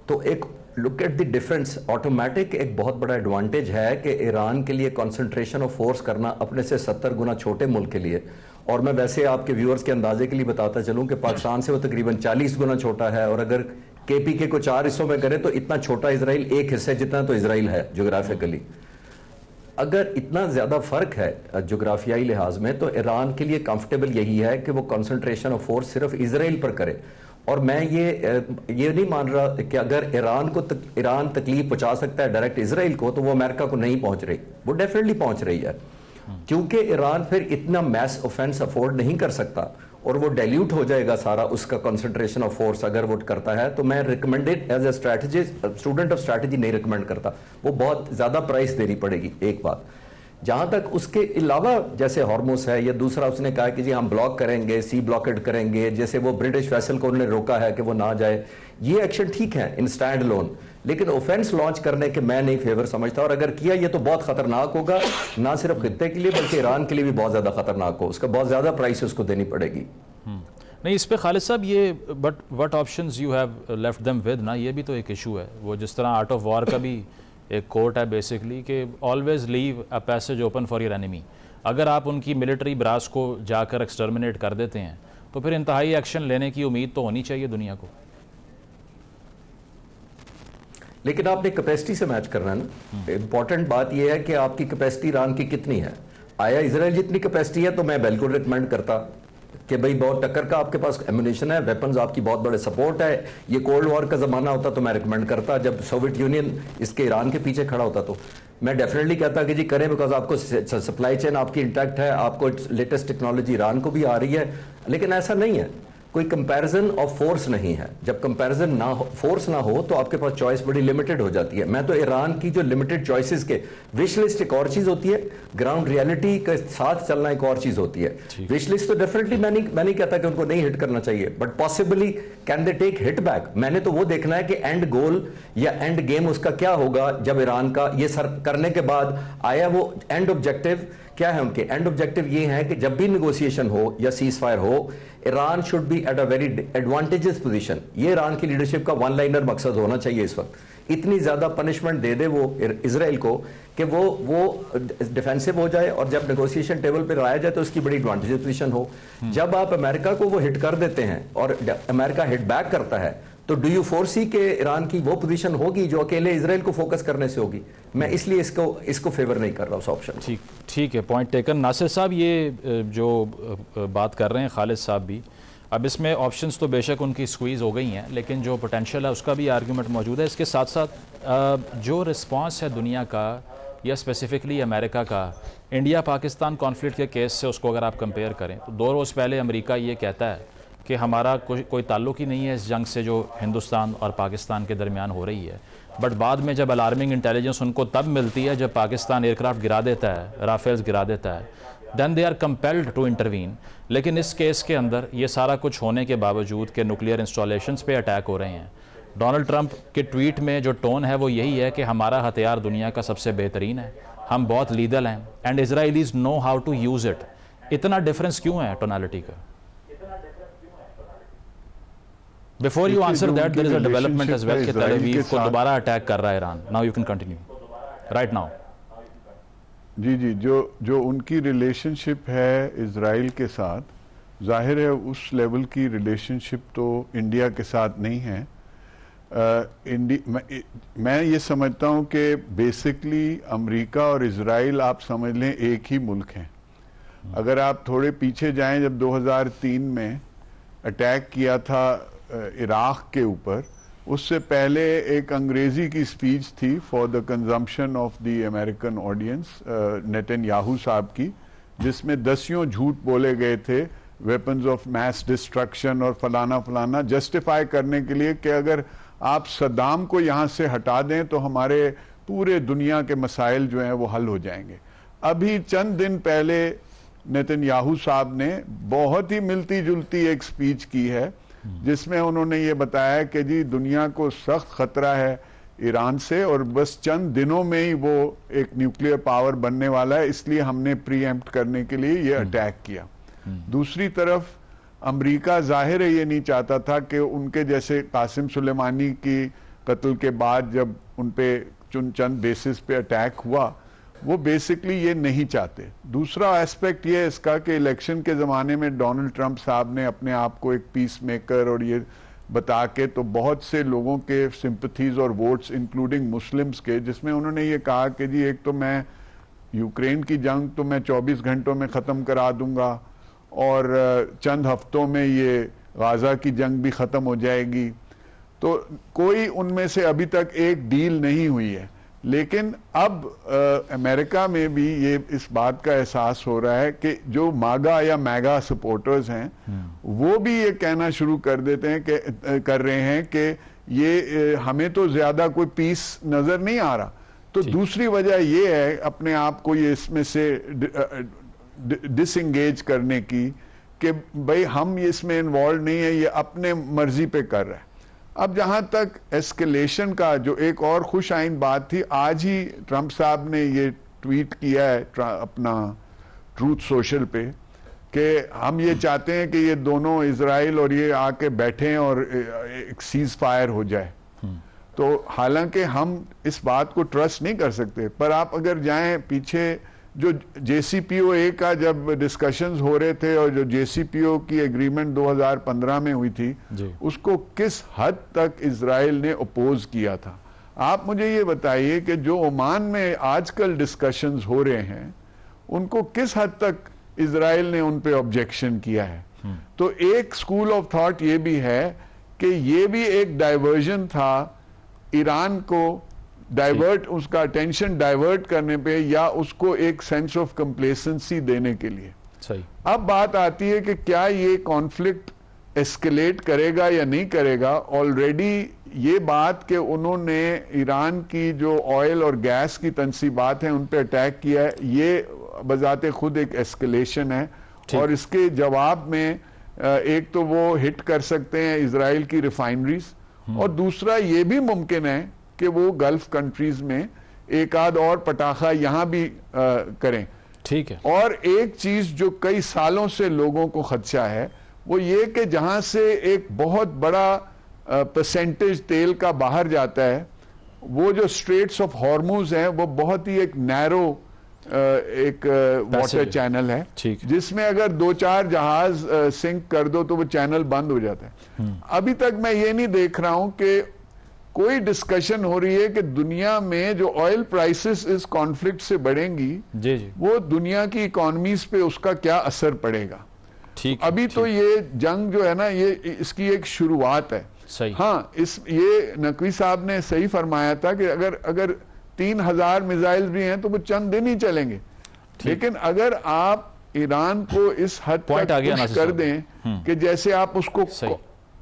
तो एक look at the difference, automatic एक बहुत बड़ा एडवांटेज है कि ईरान के लिए कंसंट्रेशन ऑफ फोर्स करना अपने से 70 गुना छोटे मुल्क के लिए। और मैं वैसे आपके व्यूअर्स के अंदाजे के लिए बताता चलूं कि पाकिस्तान से वो तकरीबन 40 गुना छोटा है, और अगर KPK को 4 हिस्सों में करें तो इतना छोटा इजराइल एक हिस्से जितना तो इजराइल है जोग्राफिकली। अगर इतना ज्यादा फर्क है जोग्राफियाई लिहाज में, तो ईरान के लिए कंफर्टेबल यही है कि वो कंसंट्रेशन ऑफ फोर्स सिर्फ इजराइल पर करे। और मैं ये नहीं मान रहा कि अगर ईरान तकलीफ पहुंचा सकता है डायरेक्ट इजराइल को, तो वो अमेरिका को नहीं पहुंच रही। वो डेफिनेटली पहुंच रही है, क्योंकि ईरान फिर इतना मैस ऑफेंस अफोर्ड नहीं कर सकता, और वो डाइल्यूट हो जाएगा सारा उसका कंसंट्रेशन ऑफ फोर्स अगर वो करता है। तो मैं recommended as a strategy student of strategy नहीं रिकमेंड करता, वो बहुत ज्यादा प्राइस देनी पड़ेगी। एक बात, जहां तक उसके अलावा जैसे हॉर्मुस है या दूसरा, उसने कहा कि जी हम ब्लॉक करेंगे, सी ब्लॉकेड करेंगे, जैसे वो ब्रिटिश वेसल को उन्होंने रोका है कि वो ना जाए, ये एक्शन ठीक है इन स्टैंड लोन, लेकिन ऑफेंस लॉन्च करने के मैं नहीं फेवर समझता। और अगर किया ये तो बहुत खतरनाक होगा, ना सिर्फ खित्ते के लिए बल्कि ईरान के लिए भी बहुत ज्यादा खतरनाक हो, उसका बहुत ज्यादा प्राइस उसको देनी पड़ेगी। नहीं, इस पे खालिद साहब ये but what options you have left them with ना, ये भी तो एक इशू है। वो जिस तरह आर्ट ऑफ वॉर का भी एक कोट है बेसिकली कि always leave a passage open for your enemy. अगर आप उनकी मिलिट्री ब्रास को जाकर एक्सटर्मिनेट कर देते हैं तो फिर इंतहाई एक्शन लेने की उम्मीद तो होनी चाहिए दुनिया को। लेकिन आपने कैपेसिटी से मैच करना है ना। इंपॉर्टेंट बात यह है कि आपकी कैपेसिटी ईरान की कितनी है। आया इजराइल जितनी कैपेसिटी है तो मैं बिल्कुल रिकमेंड करता कि भाई बहुत टक्कर का आपके पास एम्यूनेशन है, वेपन्स आपकी बहुत बड़े सपोर्ट है। ये कोल्ड वॉर का जमाना होता तो मैं रिकमेंड करता, जब सोवियत यूनियन इसके ईरान के पीछे खड़ा होता तो मैं डेफिनेटली कहता कि जी करें, बिकॉज आपको सप्लाई चेन आपकी इंटैक्ट है, आपको लेटेस्ट टेक्नोलॉजी ईरान को भी आ रही है। लेकिन ऐसा नहीं है, कोई कंपैरिजन ऑफ फोर्स नहीं है। जब कंपैरिजन ना हो, फोर्स ना हो, तो आपके पास चॉइस बड़ी लिमिटेड हो जाती है। मैं तो ईरान की जो लिमिटेड चॉइसेस के विश लिस्ट एक और चीज होती है, ग्राउंड रियलिटी के साथ चलना एक और चीज होती है। विश लिस्ट तो डेफिनेटली मैं नहीं कहता कि उनको नहीं हिट करना चाहिए, but possibly can they take hit back. मैंने तो वो देखना है कि एंड गोल या एंड गेम उसका क्या होगा जब ईरान का ये सर करने के बाद आया। वो एंड ऑब्जेक्टिव क्या है उनके? एंड ऑब्जेक्टिव ये है कि जब भी नेगोशिएशन हो या सीज फायर हो, Iran should be at a very advantages position. ये ईरान की लीडरशिप का वन लाइनर मकसद होना चाहिए इस वक्त। इतनी ज्यादा पनिशमेंट दे दे वो इजराइल को कि वो डिफेंसिव हो जाए, और जब नेगोशिएशन टेबल पर आया जाए तो उसकी बड़ी एडवांटेजेस पोजीशन हो। जब आप अमेरिका को वो हिट कर देते हैं और अमेरिका हिट बैक करता है, तो डू यू फोरसी के ईरान की वो पोजीशन होगी जो अकेले इजराइल को फोकस करने से होगी? मैं इसलिए इसको फेवर नहीं कर रहा उस ऑप्शन। ठीक है, पॉइंट टेकन। नासिर साहब, ये जो बात कर रहे हैं खालिद साहब भी, अब इसमें ऑप्शंस तो बेशक उनकी स्क्वीज़ हो गई हैं, लेकिन जो पोटेंशियल है उसका भी आर्गूमेंट मौजूद है। इसके साथ साथ जो रिस्पांस है दुनिया का या स्पेसिफिकली अमेरिका का इंडिया पाकिस्तान कॉन्फ्लिक्ट के केस से, उसको अगर आप कंपेयर करें तो 2 रोज़ पहले अमेरिका ये कहता है कि हमारा कोई ताल्लुक ही नहीं है इस जंग से जो हिंदुस्तान और पाकिस्तान के दरमियान हो रही है। बट बाद में जब अलार्मिंग इंटेलिजेंस उनको तब मिलती है जब पाकिस्तान एयरक्राफ्ट गिरा देता है, राफेल्स गिरा देता है, then they are compelled to intervene. लेकिन इस केस के अंदर ये सारा कुछ होने के बावजूद कि न्यूक्लियर इंस्टॉलेशंस पे अटैक हो रहे हैं, डोनाल्ड ट्रंप के ट्वीट में जो टोन है वो यही है कि हमारा हथियार दुनिया का सबसे बेहतरीन है, हम बहुत लीगल हैं, and Israelis know how to use it. इतना डिफरेंस क्यों है टोनालिटी का? Before you answer that, there is a development as well कि तल अवीव को दोबारा अटैक कर रहा है Iran. Now you can continue. Right now. जी, जो उनकी रिलेशनशिप है इजराइल के साथ, जाहिर है उस लेवल की रिलेशनशिप तो इंडिया के साथ नहीं है। मैं ये समझता हूँ कि बेसिकली अमेरिका और इजराइल आप समझ लें एक ही मुल्क हैं। अगर आप थोड़े पीछे जाएं, जब 2003 में अटैक किया था इराक के ऊपर, उससे पहले एक अंग्रेजी की स्पीच थी for the consumption of the American audience Netanyahu साहब की, जिसमें दसियों झूठ बोले गए थे, वेपन्स ऑफ मैस डिस्ट्रक्शन और फलाना फलाना, जस्टिफाई करने के लिए कि अगर आप सद्दाम को यहाँ से हटा दें तो हमारे पूरे दुनिया के मसाइल जो हैं वो हल हो जाएंगे। अभी चंद दिन पहले नेतन्याहू साहब ने बहुत ही मिलती जुलती एक स्पीच की है, जिसमें उन्होंने ये बताया कि जी दुनिया को सख्त खतरा है ईरान से और बस चंद दिनों में ही वो एक न्यूक्लियर पावर बनने वाला है, इसलिए हमने प्रीएम्प्ट करने के लिए ये अटैक किया। दूसरी तरफ अमेरिका जाहिर है ये नहीं चाहता था कि उनके जैसे कासिम सुलेमानी की कत्ल के बाद जब उन पे चंद बेसिस पे अटैक हुआ, वो बेसिकली ये नहीं चाहते। दूसरा एस्पेक्ट ये है इसका कि इलेक्शन के ज़माने में डोनाल्ड ट्रंप साहब ने अपने आप को एक पीस मेकर और ये बता के तो बहुत से लोगों के सिंपथीज और वोट्स इंक्लूडिंग मुस्लिम्स के, जिसमें उन्होंने ये कहा कि जी एक तो मैं यूक्रेन की जंग तो मैं 24 घंटों में ख़त्म करा दूंगा और चंद हफ्तों में ये गाज़ा की जंग भी ख़त्म हो जाएगी। तो कोई उनमें से अभी तक एक डील नहीं हुई है, लेकिन अब अमेरिका में भी ये इस बात का एहसास हो रहा है कि जो मागा या मैगा सपोर्टर्स हैं वो भी ये कहना शुरू कर देते हैं कि कर रहे हैं कि ये हमें तो ज्यादा कोई पीस नजर नहीं आ रहा। तो दूसरी वजह ये है अपने आप को ये इसमें से डिसएंगेज करने की कि भाई हम इसमें इन्वॉल्व नहीं है, ये अपने मर्जी पे कर रहा है। अब जहां तक एस्केलेशन का, जो एक और खुश आइन बात थी, आज ही ट्रंप साहब ने ये ट्वीट किया है अपना ट्रूथ सोशल पे कि हम ये चाहते हैं कि ये दोनों इजराइल और ये आके बैठें और एक सीज फायर हो जाए। तो हालांकि हम इस बात को ट्रस्ट नहीं कर सकते, पर आप अगर जाएं पीछे जो JCPOA का जब डिस्कशंस हो रहे थे और जो JCPOA की एग्रीमेंट 2015 में हुई थी, उसको किस हद तक इजराइल ने अपोज किया था। आप मुझे ये बताइए कि जो ओमान में आजकल डिस्कशंस हो रहे हैं उनको किस हद तक इजराइल ने उन पे ऑब्जेक्शन किया है। तो एक स्कूल ऑफ थॉट ये भी है कि ये भी एक डाइवर्जन था ईरान को डाइवर्ट, उसका अटेंशन डाइवर्ट करने पे या उसको एक सेंस ऑफ कंप्लेसेंसी देने के लिए। सही। अब बात आती है कि क्या ये कॉन्फ्लिक्ट एस्केलेट करेगा या नहीं करेगा। ऑलरेडी ये बात कि उन्होंने ईरान की जो ऑयल और गैस की तनसीबात हैं उन पे अटैक किया है, ये बजाते खुद एक एस्केलेशन है। और इसके जवाब में एक तो वो हिट कर सकते हैं इजराइल की रिफाइनरीज, और दूसरा ये भी मुमकिन है कि वो गल्फ कंट्रीज में एक आध और पटाखा यहां भी करें। ठीक है। और एक चीज जो कई सालों से लोगों को खदशा है वो ये कि जहां से एक बहुत बड़ा परसेंटेज तेल का बाहर जाता है, वो जो स्ट्रेट्स ऑफ हॉर्मुज हैं वो बहुत ही एक नैरो एक वाटर चैनल है, जिसमें अगर 2-4 जहाज सिंक कर दो तो वो चैनल बंद हो जाता है। अभी तक मैं ये नहीं देख रहा हूं कि कोई डिस्कशन हो रही है कि दुनिया में जो ऑयल प्राइसेस इस कॉन्फ्लिक्ट से बढ़ेंगी, वो दुनिया की इकोनॉमीज पे उसका क्या असर पड़ेगा। ठीक। अभी तो ये जंग जो है ना, ये इसकी एक शुरुआत है। सही। हाँ, ये नकवी साहब ने सही फरमाया था कि अगर 3000 मिसाइल भी हैं तो वो चंद दिन ही चलेंगे, लेकिन अगर आप ईरान को इस हद तक पुश कर दें कि जैसे आप उसको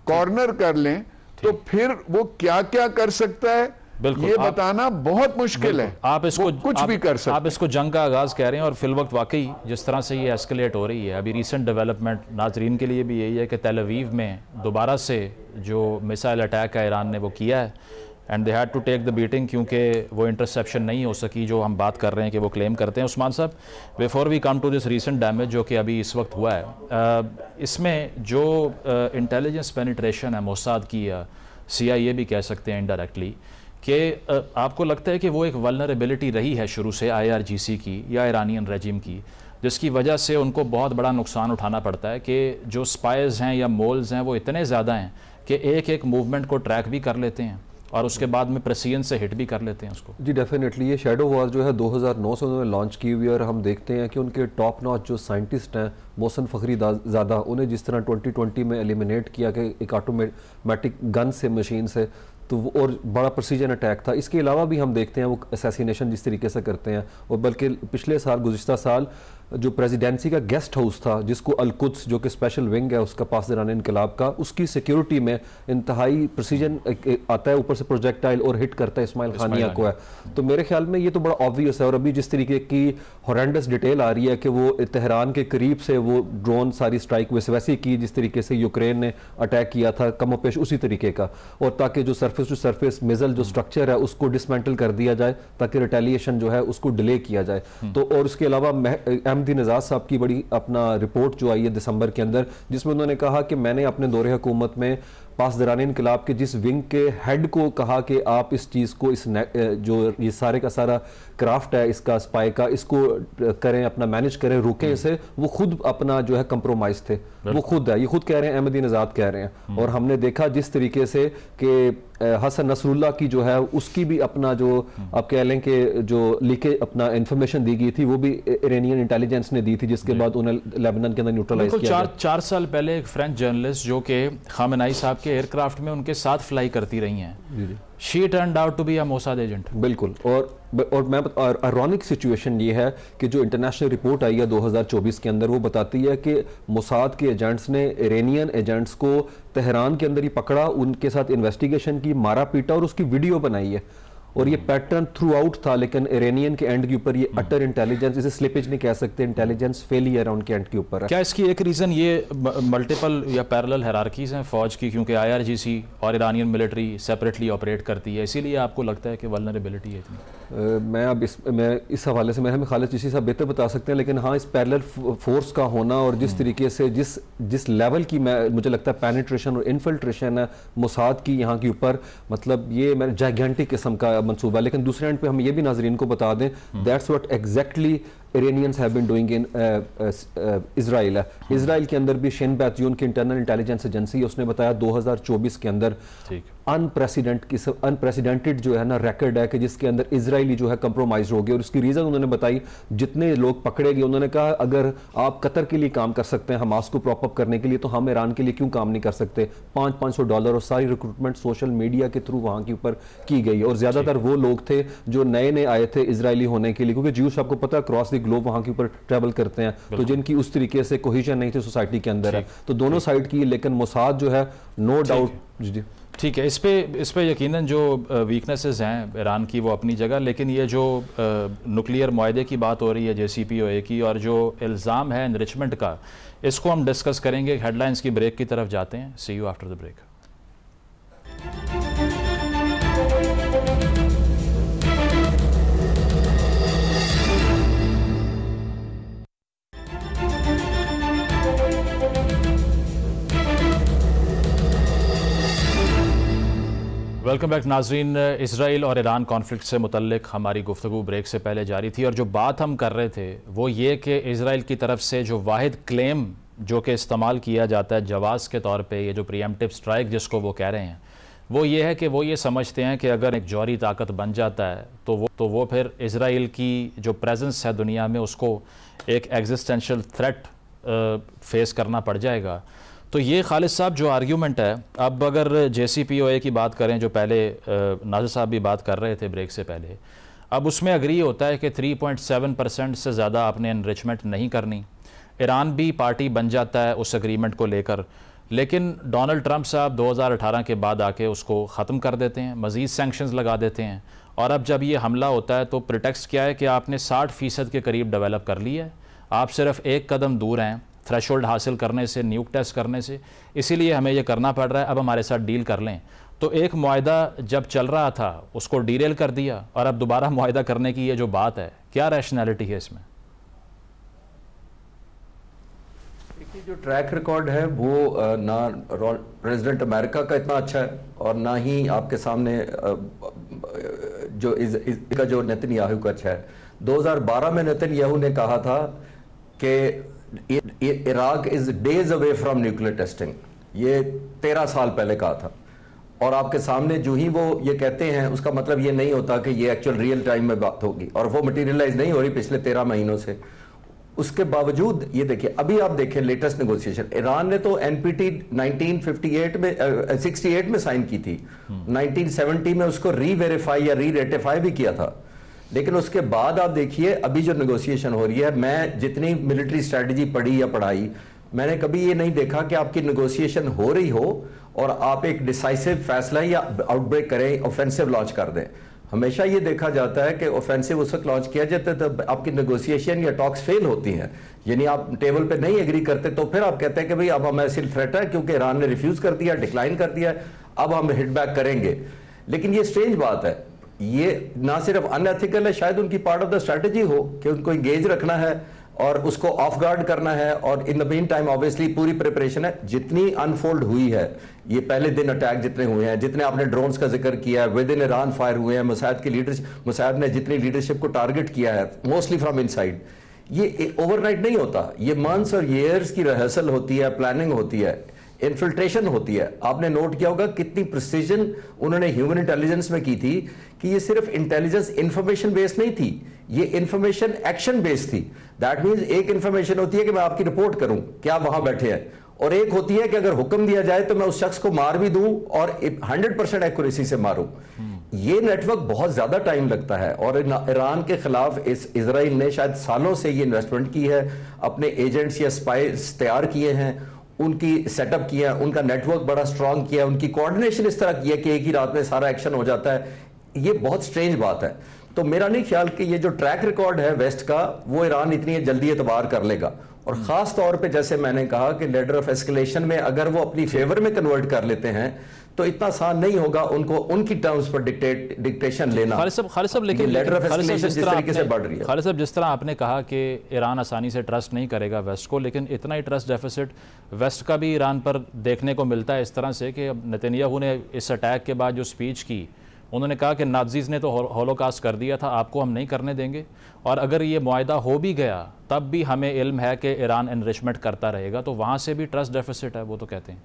कॉर्नर कर लें, तो फिर वो क्या क्या कर सकता है ये बताना बहुत मुश्किल है। आप इसको कुछ भी कर सकते, आप इसको जंग का आगाज कह रहे हैं, और फिल वक्त वाकई जिस तरह से ये एस्केलेट हो रही है, अभी रिसेंट डेवलपमेंट नाजरीन के लिए भी यही है कि तेल अवीव में दोबारा से जो मिसाइल अटैक है ईरान ने वो किया है, and they had to take the beating, क्योंकि वो इंटरसेप्शन नहीं हो सकी जो हम बात कर रहे हैं कि वो क्लेम करते हैं। उस्मान साहब, before we come to this recent damage जो कि अभी इस वक्त हुआ है, इसमें जो इंटेलिजेंस पेनिट्रेशन है मोसाद की, CIA भी कह सकते हैं इनडायरेक्टली, कि आपको लगता है कि वो एक वल्नरेबिलिटी रही है शुरू से IRGC की या ईरानियन रेजिम की, जिसकी वजह से उनको बहुत बड़ा नुकसान उठाना पड़ता है कि जो स्पाइज हैं या मोल्स हैं वो इतने ज़्यादा हैं कि एक एक मूवमेंट को ट्रैक भी कर लेते हैं और उसके बाद में प्रेसिजन से हिट भी कर लेते हैं उसको? जी डेफिनेटली, ये शैडो वॉर जो है 2009 से उन्होंने लॉन्च की हुई है और हम देखते हैं कि उनके टॉप नॉच जो साइंटिस्ट हैं मोहसिन फ़खरीज़ादा, उन्हें जिस तरह 2020 में एलिमिनेट किया कि एक ऑटोमेटिक गन से, मशीन से, तो वो और बड़ा प्रेसिजन अटैक था। इसके अलावा भी हम देखते हैं वो असैसिनेशन जिस तरीके से करते हैं, और बल्कि पिछले साल, गुज़िश्ता साल, जो प्रेसिडेंसी का गेस्ट हाउस था जिसको अल-कुद्स, जो कि स्पेशल विंग है उसका पास दौरान इनकलाब का, उसकी सिक्योरिटी में इंतहाई प्रेसिजन आता है, ऊपर से प्रोजेक्टाइल और हिट करता है इस्माइल खानिया को है। तो मेरे ख्याल में ये तो बड़ा ऑब्वियस है। और अभी जिस तरीके की हॉरेंडस डिटेल आ रही है कि वो तेहरान के करीब से वो ड्रोन सारी स्ट्राइक वैसे की जिस तरीके से यूक्रेन ने अटैक किया था, कमोपेश उसी तरीके का, और ताकि जो सरफेस टू सरफेस मिसाइल जो स्ट्रक्चर है उसको डिसमेंटल कर दिया जाए ताकि रिटेलिएशन जो है उसको डिले किया जाए। तो और उसके अलावा अहमदी नजाद साहब की बड़ी अपना रिपोर्ट जो आई है दिसंबर के अंदर, जिसमें उन्होंने कहा कि मैंने अपने दौरे हुकूमत में पास दौरान इनकलाब के जिस विंग के हेड को कहा कि आप इस चीज़ को, इस जो ये सारे का सारा क्राफ्ट है इसका स्पाई का, इसको करें, अपना मैनेज करें, रोकें इसे, वो खुद अपना जो है कंप्रोमाइज थे, वो खुद है, ये खुद कह रहे हैं, अहमदी नजाद कह रहे हैं। और हमने देखा जिस तरीके से कि हसन नसरुल्लाह की जो है उसकी भी अपना जो आप कह लें कि जो लीकेज अपना इंफॉर्मेशन दी गई थी वो भी ईरानियन इंटेलिजेंस ने दी थी, जिसके बाद उन्हें लेबनान के अंदर न्यूट्रलाइज किया। चार साल पहले एक फ्रेंच जर्नलिस्ट जो कि खामेनेई साहब के एयरक्राफ्ट में उनके साथ फ्लाई करती रही हैं, she turned out to be a Mossad agent. बिल्कुल। और आयरॉनिक सिचुएशन ये है कि जो इंटरनेशनल रिपोर्ट आई है 2024 के अंदर, वो बताती है कि मोसाद के एजेंट्स ने ईरानियन एजेंट्स को तेहरान के अंदर ही पकड़ा, उनके साथ इन्वेस्टिगेशन की, मारा पीटा और उसकी वीडियो बनाई है। और ये पैटर्न थ्रू आउट था, लेकिन ईरानियन के एंड के ऊपर ये अटर इंटेलिजेंस, इसे स्लिपेज नहीं कह सकते, इंटेलिजेंस फेलियर उनके एंड के ऊपर है। क्या इसकी एक रीज़न ये मल्टीपल या पैरेलल हायरार्कीज़ हैं फौज की, क्योंकि IRGC और ईरानियन मिलिट्री सेपरेटली ऑपरेट करती है, इसीलिए आपको लगता है कि वल्नरेबिलिटी है इतनी? मैं इस हवाले से मेरे खालिद चिश्ती साहब बेहतर बता सकते हैं, लेकिन हाँ, इस पैरेलल फोर्स का होना और जिस तरीके से जिस लेवल की मुझे लगता है पेनिट्रेशन और इन्फिल्ट्रेशन है मोसाद की यहाँ के ऊपर, मतलब ये मेरे जाइगेंटिक किस्म का मंसूबा। लेकिन दूसरे एंड पे हम ये भी नाजरीन को बता दें, that's what exactly Iranians have been doing in Israel है। इसराइल के अंदर भी शिन बैत जो उनकी इंटरनल इंटेलिजेंस एजेंसी है, उसने बताया 2024 के अंदर अनप्रेसिडेंटेड जो है ना रिकॉर्ड है कि जिसके अंदर इजरायली जो है कंप्रोमाइज हो गए। और उसकी रीज़न उन्होंने बताई, जितने लोग पकड़े गए, उन्होंने कहा अगर आप कतर के लिए काम कर सकते हैं हमास को प्रॉप अप करने के लिए, तो हम ईरान के लिए क्यों काम नहीं कर सकते। $500 और सारी रिक्रूटमेंट सोशल मीडिया के थ्रू वहाँ के ऊपर की गई। और ज़्यादातर वो लोग थे जो नए नए आए थे इसराइली होने के लिए, क्योंकि ज्यूस आपको पता है क्रॉस द ग्लोब वहाँ के ऊपर ट्रैवल करते हैं, तो जिनकी उस तरीके से कोहिजन नहीं थी सोसाइटी के अंदर है। तो दोनों साइड की, लेकिन मोसाद जो है नो डाउट। ठीक है, इस पे यकीनन जो वीकनेसेस हैं ईरान की वो अपनी जगह, लेकिन ये जो न्यूक्लियर मुआहदे की बात हो रही है JCPOA की, और जो इल्ज़ाम है एनरिचमेंट का, इसको हम डिस्कस करेंगे। हेडलाइंस की ब्रेक की तरफ जाते हैं। See you after the break. Welcome back नाजरीन। इसराइल और ईरान कॉन्फ्लिक्ट से मुतल्लिक हमारी गुफ्तगू ब्रेक से पहले जारी थी, और जो बात हम कर रहे थे वो ये कि इसराइल की तरफ से जो वाहिद क्लेम जो कि इस्तेमाल किया जाता है जवाज़ के तौर पे, ये जो प्रीएम्प्टिव स्ट्राइक जिसको वो कह रहे हैं, वो ये है कि वो ये समझते हैं कि अगर एक जौहरी ताकत बन जाता है तो वो फिर इसराइल की जो प्रेजेंस है दुनिया में उसको एक एग्जिस्टेंशियल थ्रेट फेस करना पड़ जाएगा। तो ये खालिद साहब जो आर्ग्यूमेंट है, अब अगर JCPOA की बात करें जो पहले नाज़िर साहब भी बात कर रहे थे ब्रेक से पहले, अब उसमें अग्री होता है कि 3.7% से ज़्यादा आपने एनरिचमेंट नहीं करनी। ईरान भी पार्टी बन जाता है उस एग्रीमेंट को लेकर, लेकिन डोनाल्ड ट्रंप साहब 2018 के बाद आके उसको ख़त्म कर देते हैं, मज़ीद सैंक्शंस लगा देते हैं। और अब जब ये हमला होता है तो प्रिटेक्स्ट क्या है कि आपने 60% के करीब डेवलप कर लिया है, आप सिर्फ एक कदम दूर हैं थ्रेशोल्ड हासिल करने से, न्यूक टेस्ट करने से, इसीलिए हमें यह करना पड़ रहा है, अब हमारे साथ डील कर लें। तो एक मुआहदा जब चल रहा था उसको डीरेल कर दिया, और अब दोबारा मुआहदा करने की ये जो बात है, क्या रैशनैलिटी है इसमें? जो ट्रैक रिकॉर्ड है वो ना प्रेसिडेंट अमेरिका का इतना अच्छा है और ना ही आपके सामने का जो नेतन्याहू का है, 2012 में नेतन्याहू ने कहा था कि Iraq is days away from nuclear testing. ये 13 साल पहले कहा था, और आपके सामने जो ही वो ये कहते हैं उसका मतलब ये नहीं होता कि ये एक्चुअल रियल टाइम में बात होगी, और वो मटेरियलाइज नहीं हो रही पिछले 13 महीनों से। उसके बावजूद ये देखिए, अभी आप देखें लेटेस्ट नेगोशिएशन, ईरान ने तो एनपीटी 1958 में 68 में साइन की थी, 1970 में उसको री-वेरीफाई या री-रेटिफाई भी किया था, लेकिन उसके बाद आप देखिए अभी जो नेगोशिएशन हो रही है, मैं जितनी मिलिट्री स्ट्रेटजी पढ़ी या पढ़ाई, मैंने कभी ये नहीं देखा कि आपकी नेगोशिएशन हो रही हो और आप एक डिसाइसिव फैसला या आउटब्रेक करें, ऑफेंसिव लॉन्च कर दें। हमेशा ये देखा जाता है कि ऑफेंसिव उस वक्त लॉन्च किया जाता है तब आपकी नेगोशिएशन या टॉक्स फेल होती हैं, यानी आप टेबल पे नहीं एग्री करते तो फिर आप कहते हैं कि भाई अब हमें ऐसी थ्रेट है क्योंकि ईरान ने रिफ्यूज कर दिया, डिक्लाइन कर दिया, अब हम हिट बैक करेंगे। लेकिन ये स्ट्रेंज बात है, ये ना सिर्फ अनएथिकल है, शायद उनकी पार्ट ऑफ द स्ट्रेटजी हो कि उनको इंगेज रखना है और उसको ऑफ गार्ड करना है, और in the mean time obviously पूरी प्रिपरेशन है। जितनी अनफोल्ड हुई है, ये पहले दिन अटैक जितने हुए हैं, जितने आपने ड्रोन्स का जिक्र किया है, विद इन ईरान फायर हुए हैं, मुसाद की लीडरशिप, मुसाद ने जितनी लीडरशिप को टारगेट किया है मोस्टली फ्रॉम इनसाइड, ये ओवरनाइट नहीं होता, ये मंथ्स और ईयर्स की रिहर्सल होती है, प्लानिंग होती है, इन्फिल्ट्रेशन होती है। आपने नोट किया होगा कितनी प्रिसीजन उन्होंने ह्यूमन इंटेलिजेंस में की थी, कि ये सिर्फ इंटेलिजेंस इंफॉर्मेशन बेस्ड नहीं थी, ये इंफॉर्मेशन एक्शन बेस्ड थी। दैट मींस एक इंफॉर्मेशन होती है कि मैं आपकी रिपोर्ट करूं कि आप वहां बैठे हैं, और एक होती है कि अगर हुक्म दिया जाए तो मैं उस शख्स को मार भी दूं और 100% एक्यूरेसी से मारूं। ये नेटवर्क बहुत ज्यादा टाइम लगता है, और ईरान के खिलाफ इजराइल ने शायद सालों से ये इन्वेस्टमेंट की है, अपने एजेंट्स या स्पाइस तैयार किए हैं, उनकी सेटअप किया, उनका नेटवर्क बड़ा स्ट्रांग किया, उनकी कोऑर्डिनेशन इस तरह की है कि एक ही रात में सारा एक्शन हो जाता है। ये बहुत स्ट्रेंज बात है। तो मेरा नहीं ख्याल कि ये जो ट्रैक रिकॉर्ड है वेस्ट का, वो ईरान इतनी जल्दी एतबार कर लेगा, और खास तौर पे जैसे मैंने कहा कि लेटर ऑफ एस्केलेशन में अगर वो अपनी फेवर में कन्वर्ट कर लेते हैं तो इतना आसान नहीं होगा उनको उनकी टर्म्स पर डिक्टेशन लेना। खालिद साहब, लेकिन लेटर ऑफ एस्केलेशन जिस तरीके से बढ़ रही है, खालिद साहब, जिस तरह आपने कहा कि ईरान आसानी से ट्रस्ट नहीं करेगा वेस्ट को, लेकिन इतना ही ट्रस्ट डेफिसिट वेस्ट का भी ईरान पर देखने को मिलता है इस तरह से कि नेतन्याहू ने इस अटैक के बाद जो स्पीच की, उन्होंने कहा कि नाज़ीज़ ने तो होलोकास्ट कर दिया था, आपको हम नहीं करने देंगे, और अगर ये मुआहदा हो भी गया तब भी हमें इल्म है कि ईरान एनरिचमेंट करता रहेगा, तो वहाँ से भी ट्रस्ट डेफिसिट है, वो तो कहते हैं।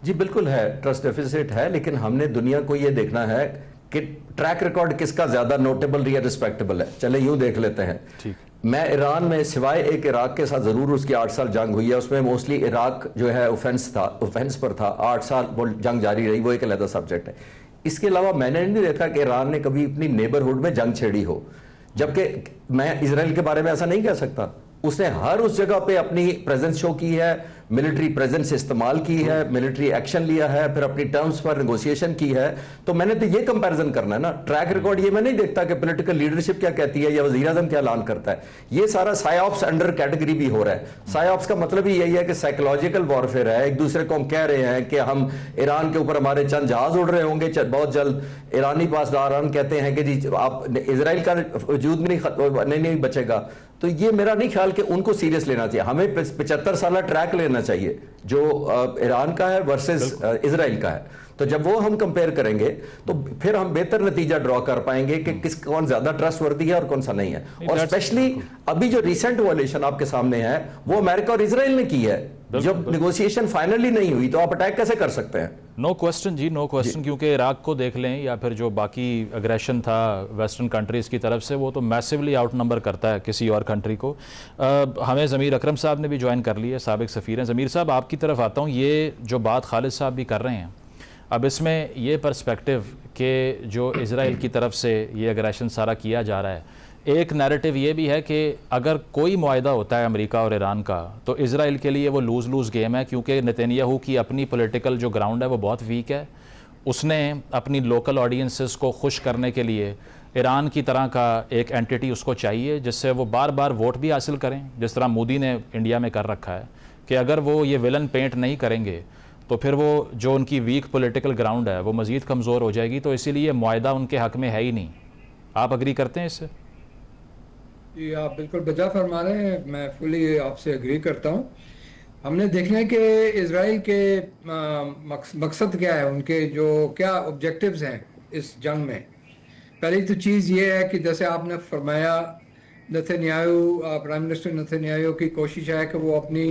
जी बिल्कुल है, ट्रस्ट डेफिसिट है, लेकिन हमने दुनिया को ये देखना है कि ट्रैक रिकॉर्ड किसका ज्यादा नोटेबल या रिस्पेक्टेबल है। चले यूं देख लेते हैं। ठीक। मैं ईरान में सिवाय एक इराक के साथ जरूर उसकी 8 साल जंग हुई है, उसमें मोस्टली इराक जो है ऑफेंस पर था, 8 साल वो जंग जारी रही, वो एक अलग सब्जेक्ट है। इसके अलावा मैंने नहीं देखा कि ईरान ने कभी अपनी नेबरहुड में जंग छेड़ी हो, जबकि मैं इजराइल के बारे में ऐसा नहीं कह सकता। उसने हर उस जगह पे अपनी प्रेजेंस शो की है, मिलिट्री प्रेजेंस इस्तेमाल की है, मिलिट्री एक्शन लिया है, फिर अपनी टर्म्स पर नेगोशिएशन की है। तो मैंने तो ये कंपैरिजन करना है ना, ट्रैक रिकॉर्ड ये मैं नहीं देखता कि पॉलिटिकल लीडरशिप क्या कहती है या वज़ीर आज़म क्या ऐलान करता है। ये सारा साइऑप्स अंडर कैटेगरी भी हो रहा है। साइऑप्स का मतलब ही यही है कि साइकोलॉजिकल वॉरफेयर है, एक दूसरे को हम कह रहे हैं कि हम ईरान के ऊपर हमारे चंद जहाज उड़ रहे होंगे बहुत जल्द। ईरानी पासदारान कहते हैं कि जी आप इजराइल का वजूद नहीं बचेगा। तो ये मेरा नहीं ख्याल कि उनको सीरियस लेना चाहिए। हमें 75 साल ट्रैक लेना चाहिए जो ईरान का है वर्सेस इजराइल का है। तो जब वो हम कंपेयर करेंगे तो फिर हम बेहतर नतीजा ड्रॉ कर पाएंगे कि कौन ज्यादा ट्रस्टवर्दी है और कौन सा नहीं है। और स्पेशली अभी जो रिसेंट वॉल्यूशन आपके सामने है वो अमेरिका और इजराइल ने की है। जब नेगोशिएशन फाइनली नहीं हुई तो आप अटैक कैसे कर सकते हैं? नो क्वेश्चन जी, नो क्वेश्चन, क्योंकि इराक को देख लें या फिर जो बाकी अग्रेशन था वेस्टर्न कंट्रीज़ की तरफ से, वो तो मैसिवली आउट नंबर करता है किसी और कंट्री को। हमें ज़मीर अकरम साहब ने भी ज्वाइन कर लिया, साबिक सफ़ीर हैं। ज़मीर साहब, आपकी तरफ आता हूँ। ये जो बात खालिद साहब भी कर रहे हैं, अब इसमें ये पर्सपेक्टिव कि जो इजराइल की तरफ से ये अग्रेशन सारा किया जा रहा है, एक नैरेटिव ये भी है कि अगर कोई मुआहदा होता है अमेरिका और ईरान का तो इजराइल के लिए वो लूज़ लूज़ गेम है, क्योंकि नेतन्याहू की अपनी पॉलिटिकल जो ग्राउंड है वो बहुत वीक है। उसने अपनी लोकल ऑडियंसेस को खुश करने के लिए ईरान की तरह का एक एंटिटी उसको चाहिए जिससे वो बार बार वोट भी हासिल करें, जिस तरह मोदी ने इंडिया में कर रखा है कि अगर वो ये विलन पेंट नहीं करेंगे तो फिर वो जो उनकी वीक पॉलिटिकल ग्राउंड है वो मज़ीद कमज़ोर हो जाएगी। तो इसीलिए मुआहदा उनके हक़ में है ही नहीं। आप अग्री करते हैं इससे? जी, आप बिल्कुल बजा फरमा रहे हैं, मैं फुली आपसे एग्री करता हूँ। हमने देखना है कि इजराइल के मकसद क्या है, उनके जो क्या ऑब्जेक्टिव्स हैं इस जंग में। पहली तो चीज़ ये है कि जैसे आपने फरमाया, नेतन्याहू प्राइम मिनिस्टर नेतन्याहू की कोशिश है कि वो अपनी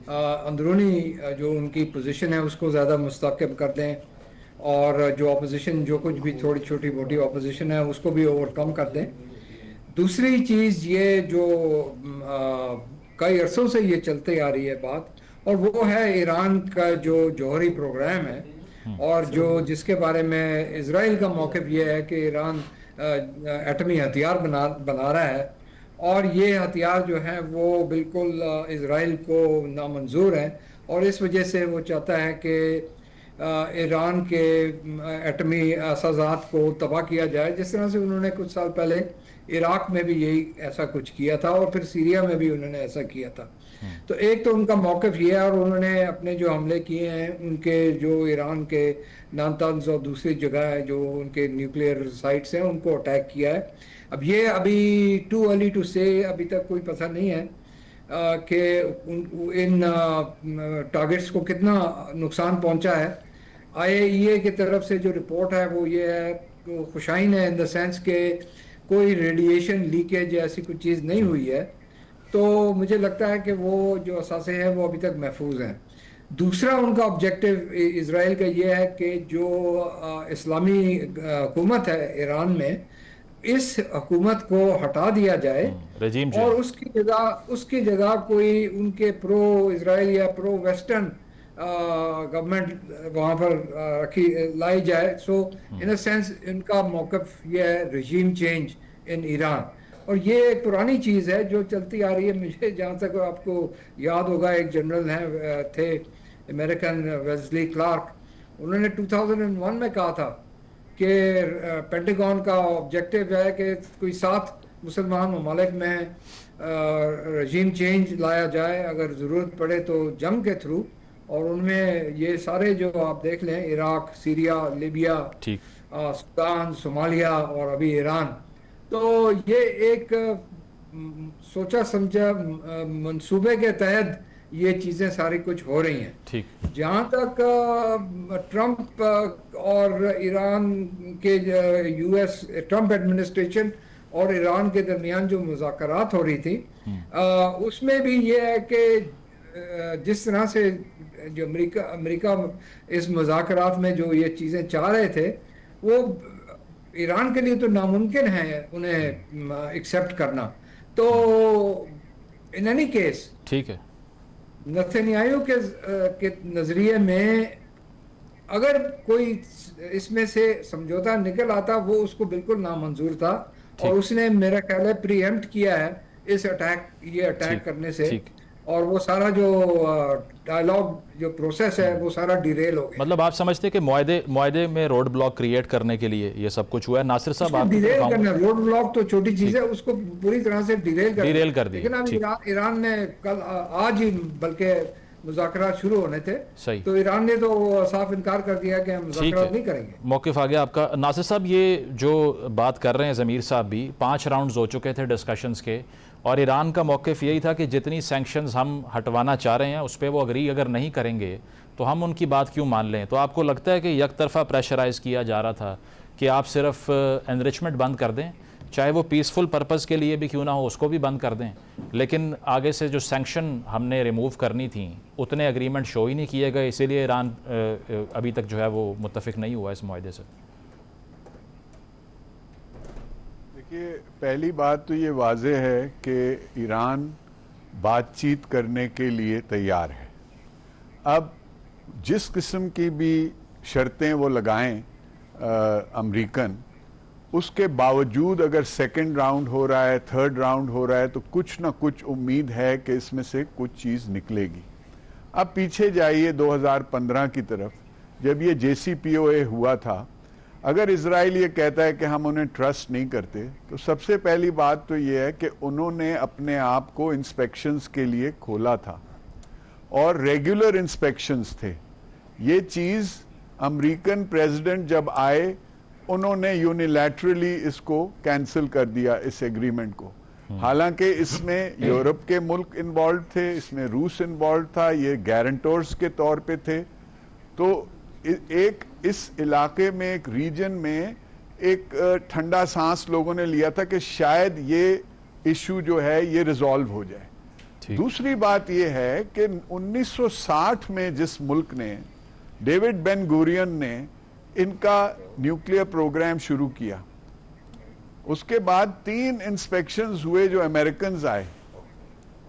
अंदरूनी जो उनकी पोजीशन है उसको ज़्यादा मुस्तहकम कर दें, और जो अपोजिशन, जो कुछ भी थोड़ी छोटी मोटी अपोजिशन है उसको भी ओवरकम कर दें। दूसरी चीज़ ये जो कई अरसों से ये चलते आ रही है बात, और वो है ईरान का जो जौहरी प्रोग्राम है, और जो जिसके बारे में इजराइल का मौक़िफ़ ये है कि ईरान एटमी हथियार बना रहा है, और ये हथियार जो है वो बिल्कुल इजराइल को नामंजूर है, और इस वजह से वो चाहता है कि ईरान के एटमी असाजात को तबाह किया जाए, जिस तरह से उन्होंने कुछ साल पहले इराक में भी यही ऐसा कुछ किया था, और फिर सीरिया में भी उन्होंने ऐसा किया था। तो एक तो उनका मौक़िफ़ ये है, और उन्होंने अपने जो हमले किए हैं उनके जो ईरान के नातांज और दूसरी जगह है जो उनके न्यूक्लियर साइट्स हैं उनको अटैक किया है। अब ये अभी टू अर्ली टू से, अभी तक कोई पता नहीं है कि इन टारगेट्स को कितना नुकसान पहुंचा है। IAEA की तरफ से जो रिपोर्ट है वो ये है, खुशाइन है इन द सेंस के कोई रेडिएशन लीकेज ऐसी कुछ चीज़ नहीं हुई है, तो मुझे लगता है कि वो जो असासे हैं वो अभी तक महफूज हैं। दूसरा उनका ऑब्जेक्टिव इजराइल का ये है कि जो इस्लामी हुकूमत है ईरान में, इस हुकूमत को हटा दिया जाए और उसकी जगह कोई उनके प्रो इजराइल या प्रो वेस्टर्न गवर्नमेंट वहाँ पर लाई जाए। सो इन अ सेंस इनका मौक़िफ़ ये है रजीम चेंज इन ईरान, और ये एक पुरानी चीज़ है जो चलती आ रही है। मुझे जहाँ तक आपको याद होगा, एक जनरल हैं थे अमेरिकन, वेस्ली क्लार्क, उन्होंने 2001 में कहा था कि पेंटागन का ऑब्जेक्टिव है कि कोई 7 मुसलमान ममालिक में रजीम चेंज लाया जाए, अगर ज़रूरत पड़े तो जंग के थ्रू, और उनमें ये सारे जो आप देख लें, Iraq, Syria, Libya, Sudan, Somalia और अभी ईरान, तो ये एक सोचा समझा मंसूबे के तहत ये चीज़ें सारी कुछ हो रही हैं। ठीक, जहाँ तक ट्रंप और ईरान के US ट्रंप एडमिनिस्ट्रेशन और ईरान के दरमियान जो मुज़ाकरात हो रही थी, उसमें भी ये है कि जिस तरह से जो अमेरिका इस मुज़ाकरात में जो ये चीज़ें चाह रहे थे, वो ईरान के लिए तो नामुमकिन है उन्हें एक्सेप्ट करना। तो इन एनी केस, ठीक है, नेतन्याहू के नज़रिए में अगर कोई इसमें से समझौता निकल आता, वो उसको बिल्कुल नामंजूर था, और उसने मेरा ख्याल है प्रीएम्प्ट किया है इस अटैक करने से, और वो सारा जो डायलॉग जो प्रोसेस है वो सारा डिरेल हो गया। मतलब आप समझते हैं कि मुआहदे में रोड ब्लॉक क्रिएट करने के लिए ये सब कुछ हुआ है? नासिर साहब, आप डिरेल करना, रोड ब्लॉक तो छोटी चीज है, उसको पूरी तरह से डिरेल कर दी। लेकिन अब ईरान ने कल, आज ही बल्कि मुज़ाकरात शुरू होने थे, सही, तो ईरान ने तो साफ इनकार कर दिया कि हम मुज़ाकरात नहीं करेंगे। मौक़िफ़ आ गया आपका। नासिर साहब, ये जो बात कर रहे हैं ज़मीर साहब भी, 5 राउंड्स हो चुके थे डिस्कशंस के, और ईरान का मौक़िफ़ यही था कि जितनी सैंक्शंस हम हटवाना चाह रहे हैं उस पर वो अगर नहीं करेंगे तो हम उनकी बात क्यों मान लें। तो आपको लगता है कि यकतरफ़ा प्रेशराइज़ किया जा रहा था कि आप सिर्फ एनरिचमेंट बंद कर दें, चाहे वो पीसफुल पर्पज़ के लिए भी क्यों ना हो, उसको भी बंद कर दें, लेकिन आगे से जो सैंक्शन हमने रिमूव करनी थी उतने एग्रीमेंट शो ही नहीं किए गए, इसीलिए ईरान अभी तक जो है वो मुत्तफ़िक नहीं हुआ इस मुआहदे से? देखिए, पहली बात तो ये वाज़ेह है कि ईरान बातचीत करने के लिए तैयार है। अब जिस किस्म की भी शर्तें वो लगाएं अमेरिकन, उसके बावजूद अगर सेकंड राउंड हो रहा है, थर्ड राउंड हो रहा है, तो कुछ ना कुछ उम्मीद है कि इसमें से कुछ चीज़ निकलेगी। अब पीछे जाइए 2015 की तरफ, जब ये JCPOA हुआ था। अगर इजराइल ये कहता है कि हम उन्हें ट्रस्ट नहीं करते, तो सबसे पहली बात तो ये है कि उन्होंने अपने आप को इंस्पेक्शंस के लिए खोला था, और रेगुलर इंस्पेक्शंस थे। ये चीज़ अमेरिकन प्रेसिडेंट जब आए, उन्होंने यूनिलैटरली इसको कैंसिल कर दिया, इस एग्रीमेंट को। हालांकि इसमें यूरोप के मुल्क इन्वॉल्व थे, इसमें रूस इन्वॉल्व था, ये गारंटर्स के तौर पे थे। तो एक इस इलाके में, एक रीजन में एक ठंडा सांस लोगों ने लिया था कि शायद ये इशू जो है ये रिजॉल्व हो जाए। दूसरी बात ये है कि 1960 में जिस मुल्क ने, डेविड बेन गुरियन ने इनका न्यूक्लियर प्रोग्राम शुरू किया, उसके बाद 3 इंस्पेक्शंस हुए जो अमेरिकन्स आए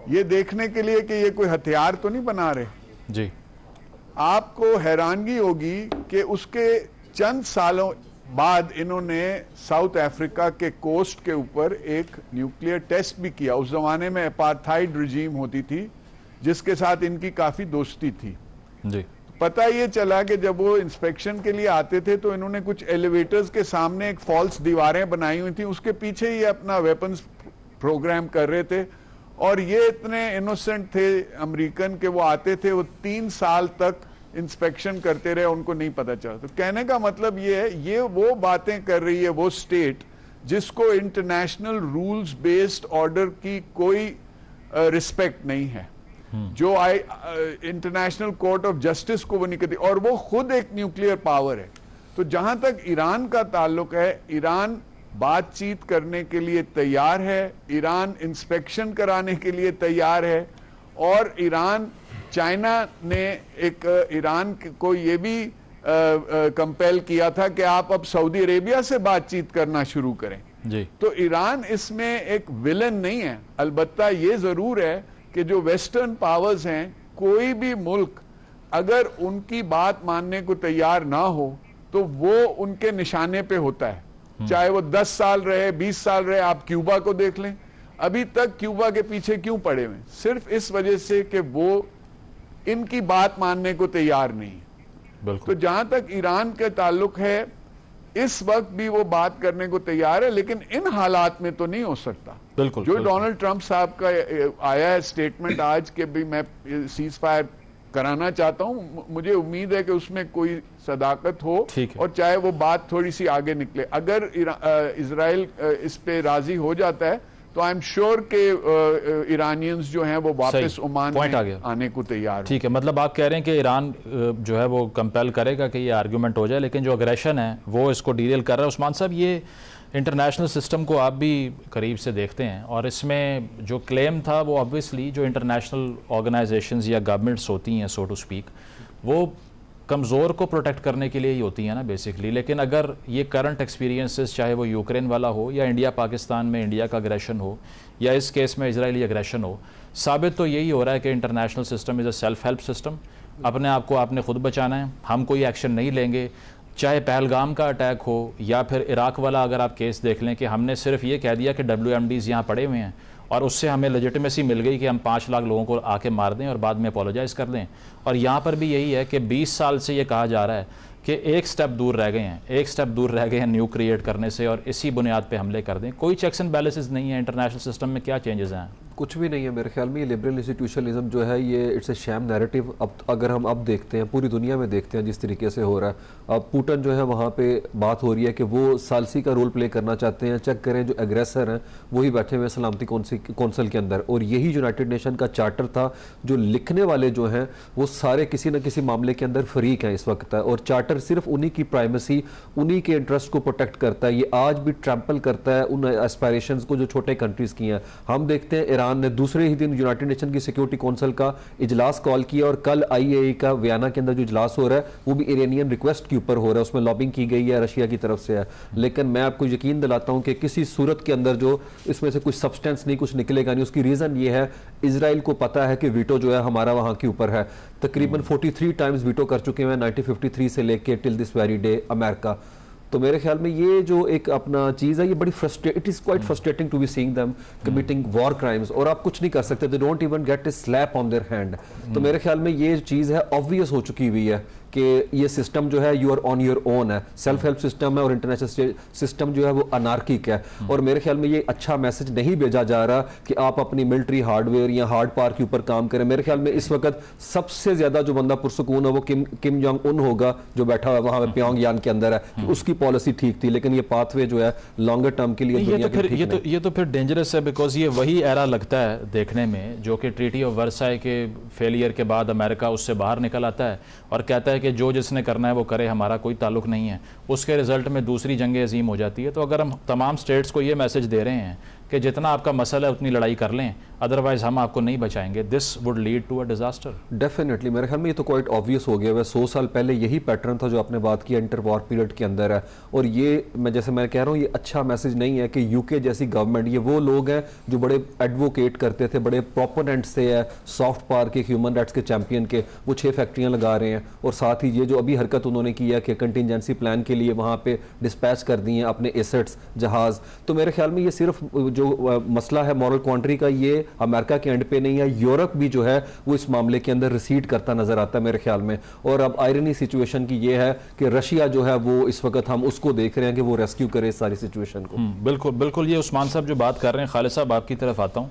ये देखने के लिए कि ये कोई हथियार तो नहीं बना रहे जी। आपको हैरानगी होगी कि उसके चंद सालों बाद इन्होंने साउथ अफ्रीका के कोस्ट के ऊपर एक न्यूक्लियर टेस्ट भी किया। उस जमाने में अपार्थाइड रिजीम होती थी जिसके साथ इनकी काफी दोस्ती थी जी। पता ये चला कि जब वो इंस्पेक्शन के लिए आते थे तो इन्होंने कुछ एलिवेटर्स के सामने एक फॉल्स दीवारें बनाई हुई थी, उसके पीछे ये अपना वेपन्स प्रोग्राम कर रहे थे। और ये इतने इनोसेंट थे अमेरिकन के वो आते थे, वो 3 साल तक इंस्पेक्शन करते रहे, उनको नहीं पता चला। तो कहने का मतलब ये है, ये वो बातें कर रही है वो स्टेट जिसको इंटरनेशनल रूल्स बेस्ड ऑर्डर की कोई रिस्पेक्ट नहीं है, जो इंटरनेशनल कोर्ट ऑफ जस्टिस को वो नहीं करती, और वो खुद एक न्यूक्लियर पावर है। तो जहां तक ईरान का ताल्लुक है, ईरान बातचीत करने के लिए तैयार है, ईरान इंस्पेक्शन कराने के लिए तैयार है, और ईरान, चाइना ने एक ईरान को ये भी कंपेल किया था कि आप अब सऊदी अरेबिया से बातचीत करना शुरू करें जी। तो ईरान इसमें एक विलन नहीं है। अलबत्ता ये जरूर है कि जो वेस्टर्न पावर्स हैं, कोई भी मुल्क अगर उनकी बात मानने को तैयार ना हो तो वो उनके निशाने पे होता है, चाहे वो 10 साल रहे, 20 साल रहे। आप क्यूबा को देख लें, अभी तक क्यूबा के पीछे क्यों पड़े हुए? सिर्फ इस वजह से कि वो इनकी बात मानने को तैयार नहीं। तो जहां तक ईरान के ताल्लुक है, इस वक्त भी वो बात करने को तैयार है, लेकिन इन हालात में तो नहीं हो सकता। बिल्कुल, जो डोनाल्ड ट्रंप साहब का आया है स्टेटमेंट आज के भी मैं सीज फायर कराना चाहता हूं, मुझे उम्मीद है कि उसमें कोई सदाकत हो, और चाहे वो बात थोड़ी सी आगे निकले। अगर इजराइल इस पे राजी हो जाता है तो आई एम श्योर के ईरानियंस जो हैं वो वापस ओमान में आने को तैयार। ठीक है, मतलब आप कह रहे हैं कि ईरान जो है वो कंपेल करेगा कि ये आर्गुमेंट हो जाए, लेकिन जो अग्रेशन है वो इसको डीरेल कर रहा है। उस्मान साहब, ये इंटरनेशनल सिस्टम को आप भी करीब से देखते हैं, और इसमें जो क्लेम था वो ऑब्वियसली जो इंटरनेशनल ऑर्गेनाइजेशंस या गवर्नमेंट्स होती हैं, सो टू स्पीक, वो कमज़ोर को प्रोटेक्ट करने के लिए ही होती है ना बेसिकली। लेकिन अगर ये करंट एक्सपीरियंसेस, चाहे वो यूक्रेन वाला हो या इंडिया पाकिस्तान में इंडिया का अग्रेशन हो या इस केस में इजरायली अग्रेशन हो, साबित तो यही हो रहा है कि international system is a self help system. अपने आप को आपने खुद बचाना है, हम कोई एक्शन नहीं लेंगे। चाहे पहलगाम का अटैक हो या फिर इराक वाला अगर आप केस देख लें कि हमने सिर्फ ये कह दिया कि WMDs यहाँ पड़े हुए हैं और उससे हमें लेजिटिमेसी मिल गई कि हम 5 लाख लोगों को आके मार दें और बाद में अपोलोजाइज़ कर दें। और यहाँ पर भी यही है कि 20 साल से ये कहा जा रहा है कि एक स्टेप दूर रह गए हैं, एक स्टेप दूर रह गए हैं न्यू क्रिएट करने से, और इसी बुनियाद पे हमले कर दें। कोई चेक्स एंड बैलेंसेस नहीं है इंटरनेशनल सिस्टम में। क्या चेंजेस हैं? कुछ भी नहीं है मेरे ख्याल में। ये लिबरल इंस्टीट्यूशनलिज्म जो है ये इट्स ए शैम नैरेटिव। अब अगर हम अब देखते हैं, पूरी दुनिया में देखते हैं जिस तरीके से हो रहा है, अब पुतिन जो है वहाँ पे बात हो रही है कि वो सालसी का रोल प्ले करना चाहते हैं। चेक करें, जो एग्रेसर हैं वही बैठे हुए सलामती कौंसिल के अंदर, और यही यूनाइटेड नेशन का चार्टर था। जो लिखने वाले जो हैं वो सारे किसी न किसी मामले के अंदर फरीक हैं इस वक्त, और चार्टर सिर्फ उन्हीं की प्राइमेसी, उन्हीं के इंटरेस्ट को प्रोटेक्ट करता है। ये आज भी ट्रैम्पल करता है उन एस्पायरेशंस को जो छोटे कंट्रीज की हैं। हम देखते हैं ईरान ने दूसरे ही दिन यूनाइटेड नेशन की सिक्योरिटी काउंसिल का इजलास कॉल किया, और कल IAEA का वियना के अंदर जो इजलास हो रहा है वो भी ईरानियन रिक्वेस्ट के ऊपर हो रहा है। उसमें लॉबिंग की गई है, रशिया की तरफ से है। लेकिन मैं आपको यकीन दिलाता हूं कि किसी सूरत के अंदर जो इसमें से कुछ सब्सटेंस नहीं, कुछ निकलेगा नहीं। उसकी रीजन ये है, इजराइल को पता है कि वीटो जो है हमारा वहां के ऊपर है। तकरीबन 43 टाइम्स वीटो कर चुके हैं 1953 से लेके till this very day America. तो मेरे ख्याल में ये जो एक अपना चीज़ है ये बड़ी it is quite frustrating to be seeing them committing war crimes, और आप कुछ नहीं कर सकते। They don't even get a slap on their hand. तो मेरे ख्याल में ये चीज़ है ऑब्वियस हो चुकी हुई है कि ये सिस्टम जो है you are on your own है, सेल्फ हेल्प सिस्टम है और इंटरनेशनल सिस्टम जो है वो अनार्किक है। और मेरे ख्याल में ये अच्छा मैसेज नहीं भेजा जा रहा कि आप अपनी मिलिट्री हार्डवेयर या हार्ड पावर के ऊपर काम करें। मेरे ख्याल में इस वक्त सबसे ज्यादा जो बंदा पुरसुकून है वो किम जोंग उन होगा जो बैठा हुआ वहां पे प्योंगयांग के अंदर है। उसकी पॉलिसी ठीक थी, लेकिन ये पाथवे जो है लॉन्गर टर्म के लिए ये तो फिर डेंजरस है, बिकॉज ये वही एरा लगता है देखने में जो कि ट्रीटी ऑफ वर्साई के फेलियर के बाद अमेरिका उससे बाहर निकल आता है और कहता है कि जो जिसने करना है वो करे, हमारा कोई ताल्लुक नहीं है। उसके रिजल्ट में दूसरी जंग अजीम हो जाती है। तो अगर हम तमाम स्टेट्स को ये मैसेज दे रहे हैं कि जितना आपका मसला है उतनी लड़ाई कर लें, अदरवाइज हम आपको नहीं बचाएंगे, this would lead to a disaster. Definitely मेरे ख्याल में ये तो क्वाइट ऑब्वियस हो गया है। 100 साल पहले यही पैटर्न था जो आपने बात की इंटर वॉर पीरियड के अंदर है। और ये मैं कह रहा हूँ ये अच्छा मैसेज नहीं है कि यूके जैसी गवर्नमेंट, ये वो लोग हैं जो बड़े एडवोकेट करते थे, बड़े प्रोपोनेंट्स थे सॉफ्ट पावर के, ह्यूमन राइट्स के चैंपियन के, वो 6 फैक्ट्रियाँ लगा रहे हैं। और साथ ही ये जो अभी हरकत उन्होंने की है कि कंटिजेंसी प्लान के लिए वहाँ पे डिस्पैच कर दी हैं अपने एसेट्स, जहाज़। तो मेरे ख्याल में ये सिर्फ जो मसला है मॉरल क्वांट्री का, ये अमेरिका के एंड पे नहीं है, यूरोप भी जो है वो इस मामले के अंदर रिसीड करता नजर आता है मेरे ख्याल में। और अब आयरनी सिचुएशन की ये है कि रशिया जो है वो इस वक्त हम उसको देख रहे हैं कि वो रेस्क्यू करे इस सारी सिचुएशन को। बिल्कुल बिल्कुल। ये उस्मान साहब जो बात कर रहे हैं, खालिद साहब आपकी तरफ आता हूँ,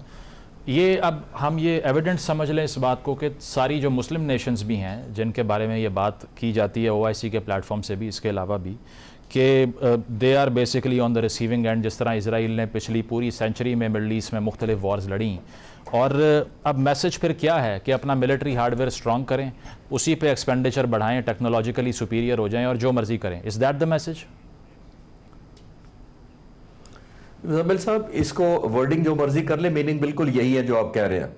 ये अब हम ये एविडेंस समझ लें इस बात को कि सारी जो मुस्लिम नेशंस भी हैं जिनके बारे में ये बात की जाती है OIC के प्लेटफॉर्म से भी, इसके अलावा भी, कि they are basically on the receiving end. जिस तरह इसराइल ने पिछली पूरी सेंचुरी में मिडल ईस्ट में मुख्तलिफ वॉर्स लड़ी, और अब मैसेज फिर क्या है कि अपना मिलिट्री हार्डवेयर स्ट्रॉन्ग करें, उसी पे एक्सपेंडिचर बढ़ाएं, टेक्नोलॉजिकली सुपीरियर हो जाएं और जो मर्जी करें। Is that the message? Muzammil साहब, इसको वर्डिंग जो मर्जी कर ले, मीनिंग बिल्कुल यही है जो आप कह रहे हैं।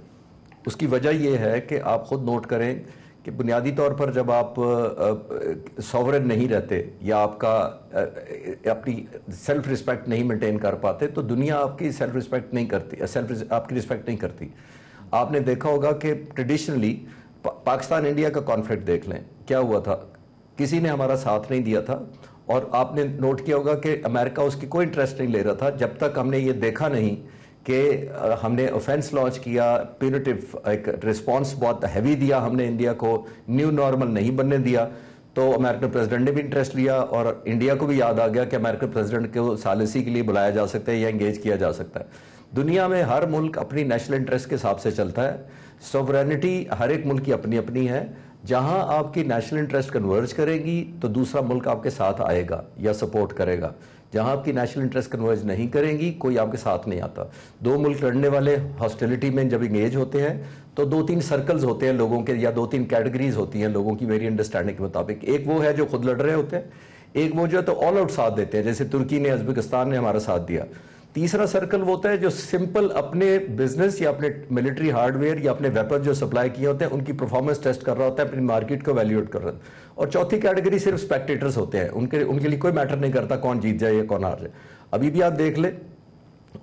उसकी वजह यह है कि आप खुद नोट करें कि बुनियादी तौर पर जब आप सॉवरेन नहीं रहते या आपका अपनी सेल्फ रिस्पेक्ट नहीं मेंटेन कर पाते, तो दुनिया आपकी सेल्फ रिस्पेक्ट नहीं करती, आपकी रिस्पेक्ट नहीं करती। आपने देखा होगा कि ट्रेडिशनली पाकिस्तान इंडिया का कॉन्फ्लिक्ट देख लें, क्या हुआ था, किसी ने हमारा साथ नहीं दिया था। और आपने नोट किया होगा कि अमेरिका उसकी कोई इंटरेस्ट नहीं ले रहा था जब तक हमने ये देखा नहीं कि हमने ऑफेंस लॉन्च किया, प्यूनिटिव एक रिस्पांस बहुत हैवी दिया हमने इंडिया को, न्यू नॉर्मल नहीं बनने दिया। तो अमेरिकन प्रेसिडेंट ने भी इंटरेस्ट लिया और इंडिया को भी याद आ गया कि अमेरिकन प्रेसिडेंट को सालिसी के लिए बुलाया जा सकता है या एंगेज किया जा सकता है। दुनिया में हर मुल्क अपनी नेशनल इंटरेस्ट के हिसाब से चलता है। सोवरेनिटी हर एक मुल्क की अपनी अपनी है। जहां आपकी नेशनल इंटरेस्ट कन्वर्ज करेगी तो दूसरा मुल्क आपके साथ आएगा या सपोर्ट करेगा। जहां आपकी नेशनल इंटरेस्ट कन्वर्ज नहीं करेंगी, कोई आपके साथ नहीं आता। 2 मुल्क लड़ने वाले हॉस्टिलिटी में जब इंगेज होते हैं तो 2-3 सर्कल्स होते हैं लोगों के, या 2-3 कैटेगरीज होती हैं लोगों की, मेरी अंडरस्टैंडिंग के मुताबिक। एक वो है जो खुद लड़ रहे होते हैं, एक वो जो है तो ऑल आउट साथ देते हैं, जैसे तुर्की ने, उज्बेकिस्तान ने हमारा साथ दिया। तीसरा सर्कल वो होता है जो सिंपल अपने बिजनेस या अपने मिलिट्री हार्डवेयर या अपने वेपन जो सप्लाई किए होते हैं उनकी परफॉर्मेंस टेस्ट कर रहा होता है, अपनी मार्केट को वैल्यूएट कर रहा है। और चौथी कैटेगरी सिर्फ स्पेक्टेटर्स होते हैं, उनके लिए कोई मैटर नहीं करता कौन जीत जाए या कौन हार जाए। अभी भी आप देख ले,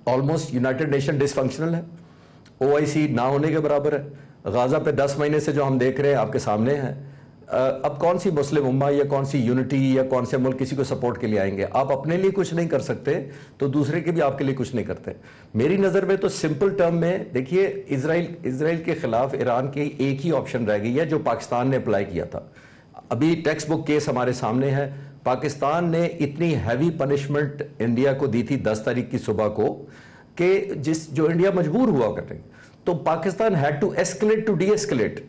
ऑलमोस्ट यूनाइटेड नेशन डिसफंक्शनल है, OIC ना होने के बराबर है। गाजा पे 10 महीने से जो हम देख रहे हैं आपके सामने है। अब कौन सी मुस्लिम उम्मा या कौन सी यूनिटी या कौन से मुल्क किसी को सपोर्ट के लिए आएंगे? आप अपने लिए कुछ नहीं कर सकते तो दूसरे के भी आपके लिए कुछ नहीं करते। मेरी नज़र में तो सिंपल टर्म में देखिए, इजराइल के खिलाफ ईरान की एक ही ऑप्शन रह गई है जो पाकिस्तान ने अप्लाई किया था। अभी टेक्स्ट बुक केस हमारे सामने है। पाकिस्तान ने इतनी हैवी पनिशमेंट इंडिया को दी थी 10 तारीख की सुबह को कि जो इंडिया मजबूर हुआ करने, तो Pakistan had to escalate to de-escalate.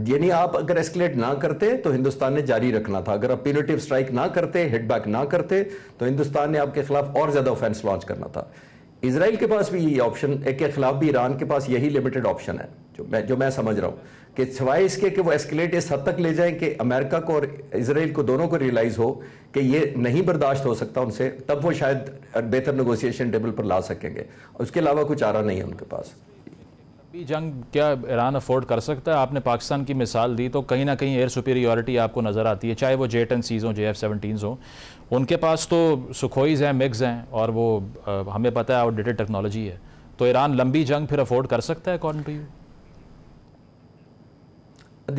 यानी आप अगर एस्केलेट ना करते तो हिंदुस्तान ने जारी रखना था, अगर आप प्यूनिटिव स्ट्राइक ना करते, हिट बैक ना करते, तो हिंदुस्तान ने आपके खिलाफ और ज्यादा ऑफेंस लॉन्च करना था। इजराइल के पास भी यही ऑप्शन के खिलाफ भी ईरान के पास यही लिमिटेड ऑप्शन है जो मैं समझ रहा हूं कि सिवाय इसके कि वो एस्केलेट इस हद तक ले जाएं कि अमेरिका को और इजराइल को दोनों को रियलाइज हो कि ये नहीं बर्दाश्त हो सकता उनसे, तब वो शायद बेहतर नेगोशिएशन टेबल पर ला सकेंगे। उसके अलावा कुछ चारा नहीं है उनके पास। अभी जंग क्या ईरान अफोर्ड कर सकता है? आपने पाकिस्तान की मिसाल दी तो कहीं ना कहीं एयर सुपीरियॉरिटी आपको नज़र आती है, चाहे वो J-10Cs हों, JF-17s हों। उनके पास तो सुखोईज हैं, मिग्स हैं, और वो हमें पता है आउटडेटेड टेक्नोलॉजी है। तो ईरान लंबी जंग फिर अफोर्ड कर सकता है अकॉर्डिंग टू यू?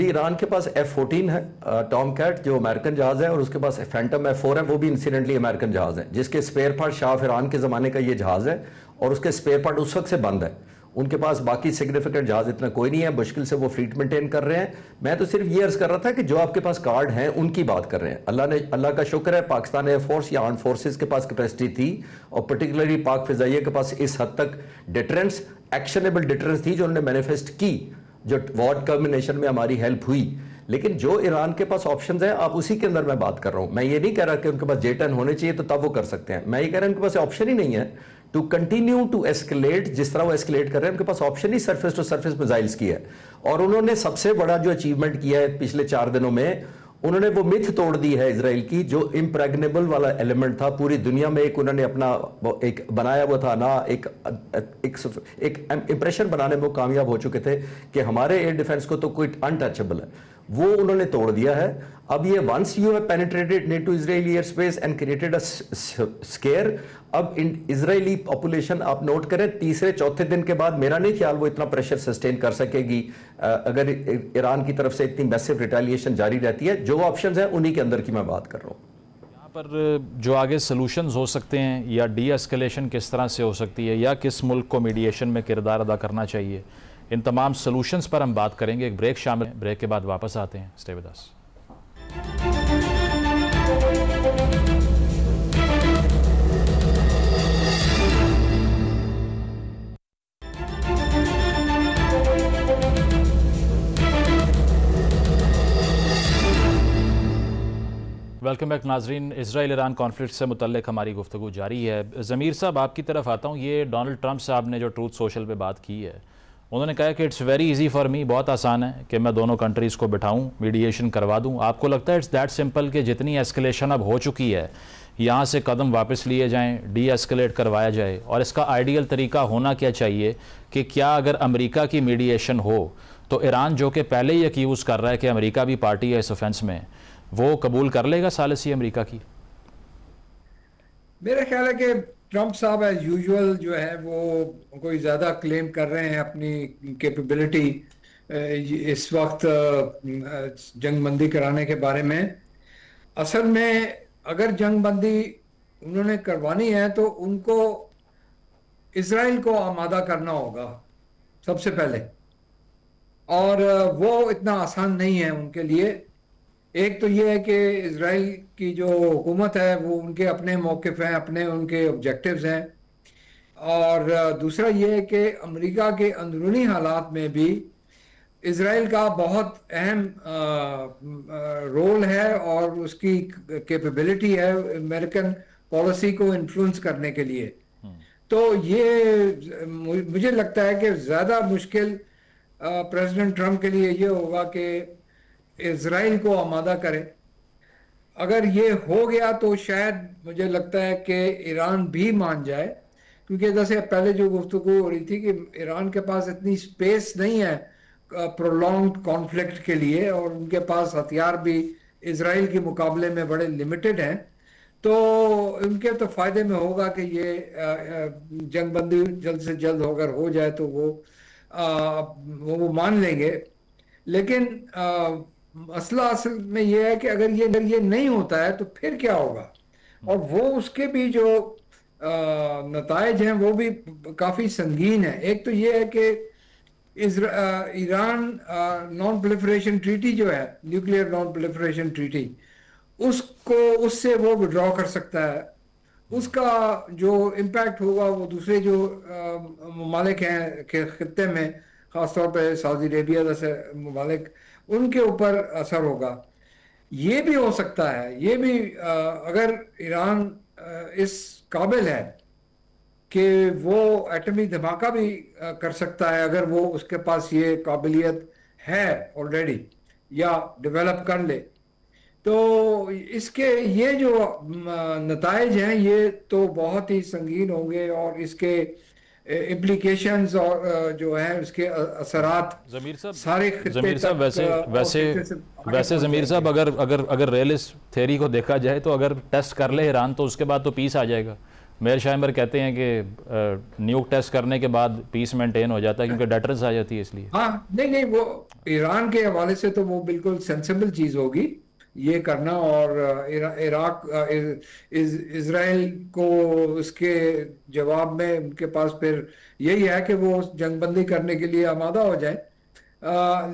ईरान के पास F-14 है, टॉम कैट जो अमेरिकन जहाज है, और उसके पास फैंटम F-4 है, वो भी इंसिडेंटली अमेरिकन जहाज है, जिसके स्पेयर पार्ट शाह ईरान के ज़माने का ये जहाज है और उसके स्पेयर पार्ट उस वक्त से बंद है। उनके पास बाकी सिग्निफिकेंट जहाज इतना कोई नहीं है, मुश्किल से वो फ्लीट मेंटेन कर रहे हैं। मैं तो सिर्फ ये अर्ज कर रहा था कि जो आपके पास कार्ड हैं उनकी बात कर रहे हैं। अल्लाह का शुक्र है पाकिस्तान एयरफोर्स या आर्म फोर्सेस के पास कैपेसिटी थी, और पर्टिकुलरली पाक फिजाइया के पास इस हद तक डिटरेंस, एक्शनेबल डिटरेंस थी जो उन्होंने मैनिफेस्ट की, जो वॉर टर्मिनेशन में हमारी हेल्प हुई। लेकिन जो ईरान के पास ऑप्शंस हैं, आप उसी के अंदर मैं बात कर रहा हूं। मैं ये नहीं कह रहा कि उनके पास J-10 होने चाहिए तो तब वो कर सकते हैं, मैं ये कह रहा हूं उनके पास ऑप्शन ही नहीं है टू कंटिन्यू टू एस्केलेट। जिस तरह वो एस्केलेट कर रहे हैं, उनके पास ऑप्शन ही सरफेस टू सरफेस मिसाइल्स की है। और उन्होंने सबसे बड़ा जो अचीवमेंट किया है पिछले 4 दिनों में, उन्होंने वो मिथ तोड़ दी है इजराइल की, जो इम्प्रेग्नेबल वाला एलिमेंट था पूरी दुनिया में। एक उन्होंने अपना एक बनाया हुआ था ना, एक इंप्रेशन बनाने में वो कामयाब हो चुके थे कि हमारे एयर डिफेंस को तो कोई अनटचेबल है, वो उन्होंने तोड़ दिया है। अब ये once you have penetrated into Israeli airspace and created a scare, अब इजरायली पॉपुलेशन आप नोट करें, तीसरे चौथे दिन के बाद मेरा नहीं ख्याल वो इतना प्रेशर सस्टेन कर सकेगी अगर ईरान की तरफ से इतनी मैसिव रिटेलिएशन जारी रहती है। जो ऑप्शंस हैं उन्हीं के अंदर की मैं बात कर रहा हूँ। यहाँ पर जो आगे सॉल्यूशंस हो सकते हैं या डी एस्केलेशन किस तरह से हो सकती है, या किस मुल्क को मीडिएशन में किरदार अदा करना चाहिए, इन तमाम सॉल्यूशंस पर हम बात करेंगे। एक ब्रेक शामिल है, ब्रेक के बाद वापस आते हैं। Stay with us. Welcome back नाजरीन। इजराइल ईरान कॉन्फ्लिक्ट से मुतल्लिक हमारी गुफ्तगू जारी है। ज़मीर साहब, आपकी तरफ आता हूँ। ये डोनाल्ड ट्रंप साहब ने जो ट्रूथ सोशल पे बात की है, उन्होंने कहा कि it's very easy for me, बहुत आसान है कि मैं दोनों कंट्रीज़ को बिठाऊं, मीडिएशन करवा दूं। आपको लगता है इट्स दैट सिंपल कि जितनी एस्केलेशन अब हो चुकी है, यहाँ से कदम वापस लिए जाएं, डी एस्केलेट करवाया जाए? और इसका आइडियल तरीका होना क्या चाहिए कि क्या अगर अमेरिका की मीडिएशन हो तो ईरान, जो कि पहले ही एक्यूज़ कर रहा है कि अमेरिका भी पार्टी है इस ऑफेंस में, वो कबूल कर लेगा सालिसी अमेरिका की? मेरा ख्याल है कि ट्रंप साहब एज यूजुअल जो है वो कोई ज़्यादा क्लेम कर रहे हैं अपनी कैपेबिलिटी इस वक्त जंगबंदी कराने के बारे में। असल में अगर जंगबंदी उन्होंने करवानी है तो उनको इजराइल को आमादा करना होगा सबसे पहले, और वो इतना आसान नहीं है उनके लिए। एक तो ये है कि इजराइल की जो हुकूमत है वो उनके अपने मौक़िफ़ हैं, अपने उनके ऑब्जेक्टिव्स हैं, और दूसरा ये है कि अमेरिका के अंदरूनी हालात में भी इजराइल का बहुत अहम रोल है और उसकी कैपेबिलिटी है अमेरिकन पॉलिसी को इन्फ्लुएंस करने के लिए। तो ये मुझे लगता है कि ज़्यादा मुश्किल प्रेसिडेंट ट्रंप के लिए ये होगा कि इजराइल को आमादा करें। अगर ये हो गया तो शायद मुझे लगता है कि ईरान भी मान जाए, क्योंकि जैसे पहले जो गुफ्तगू हो रही थी कि ईरान के पास इतनी स्पेस नहीं है प्रोलॉन्ग्ड कॉन्फ्लिक्ट के लिए, और उनके पास हथियार भी इजराइल के मुकाबले में बड़े लिमिटेड हैं, तो उनके तो फ़ायदे में होगा कि ये जंगबंदी जल्द से जल्द अगर हो जाए तो वो मान लेंगे। लेकिन मसला असल में ये है कि अगर ये नहीं होता है तो फिर क्या होगा, और वो उसके भी जो नताइज हैं वो भी काफ़ी संगीन है। एक तो ये है कि ईरान नॉन प्रोलिफरेशन ट्रीटी जो है, न्यूक्लियर नॉन प्रोलिफरेशन ट्रीटी, उससे वो विड्रॉ कर सकता है। उसका जो इम्पैक्ट होगा वो दूसरे जो ममालिक हैं खित्ते में, ख़ासतौर पे सऊदी अरेबिया जैसे ममालिक, उनके ऊपर असर होगा। ये भी हो सकता है, ये भी अगर ईरान इस काबिल है कि वो एटमी धमाका भी कर सकता है, अगर वो उसके पास ये काबिलियत है ऑलरेडी या डेवलप कर ले, तो इसके ये जो नताइज हैं ये तो बहुत ही संगीन होंगे, और इसके इम्प्लीकेशंस और जो है उसके असरात ज़मीर साहब, सारे ज़मीर साहब वैसे ज़मीर साहब अगर रियलिस्ट थ्योरी को देखा जाए तो अगर टेस्ट कर ले ईरान तो उसके बाद तो पीस आ जाएगा। मेयर शाइमर कहते हैं कि न्यूक टेस्ट करने के बाद पीस मेंटेन हो जाता है क्योंकि डेटरेंस आ जाती है इसलिए। हाँ, नहीं वो ईरान के हवाले से तो वो बिल्कुल सेंसिबल चीज़ होगी, ये करना और इराक इजराइल को उसके जवाब में उनके पास फिर यही है कि वो जंगबंदी करने के लिए आमादा हो जाए।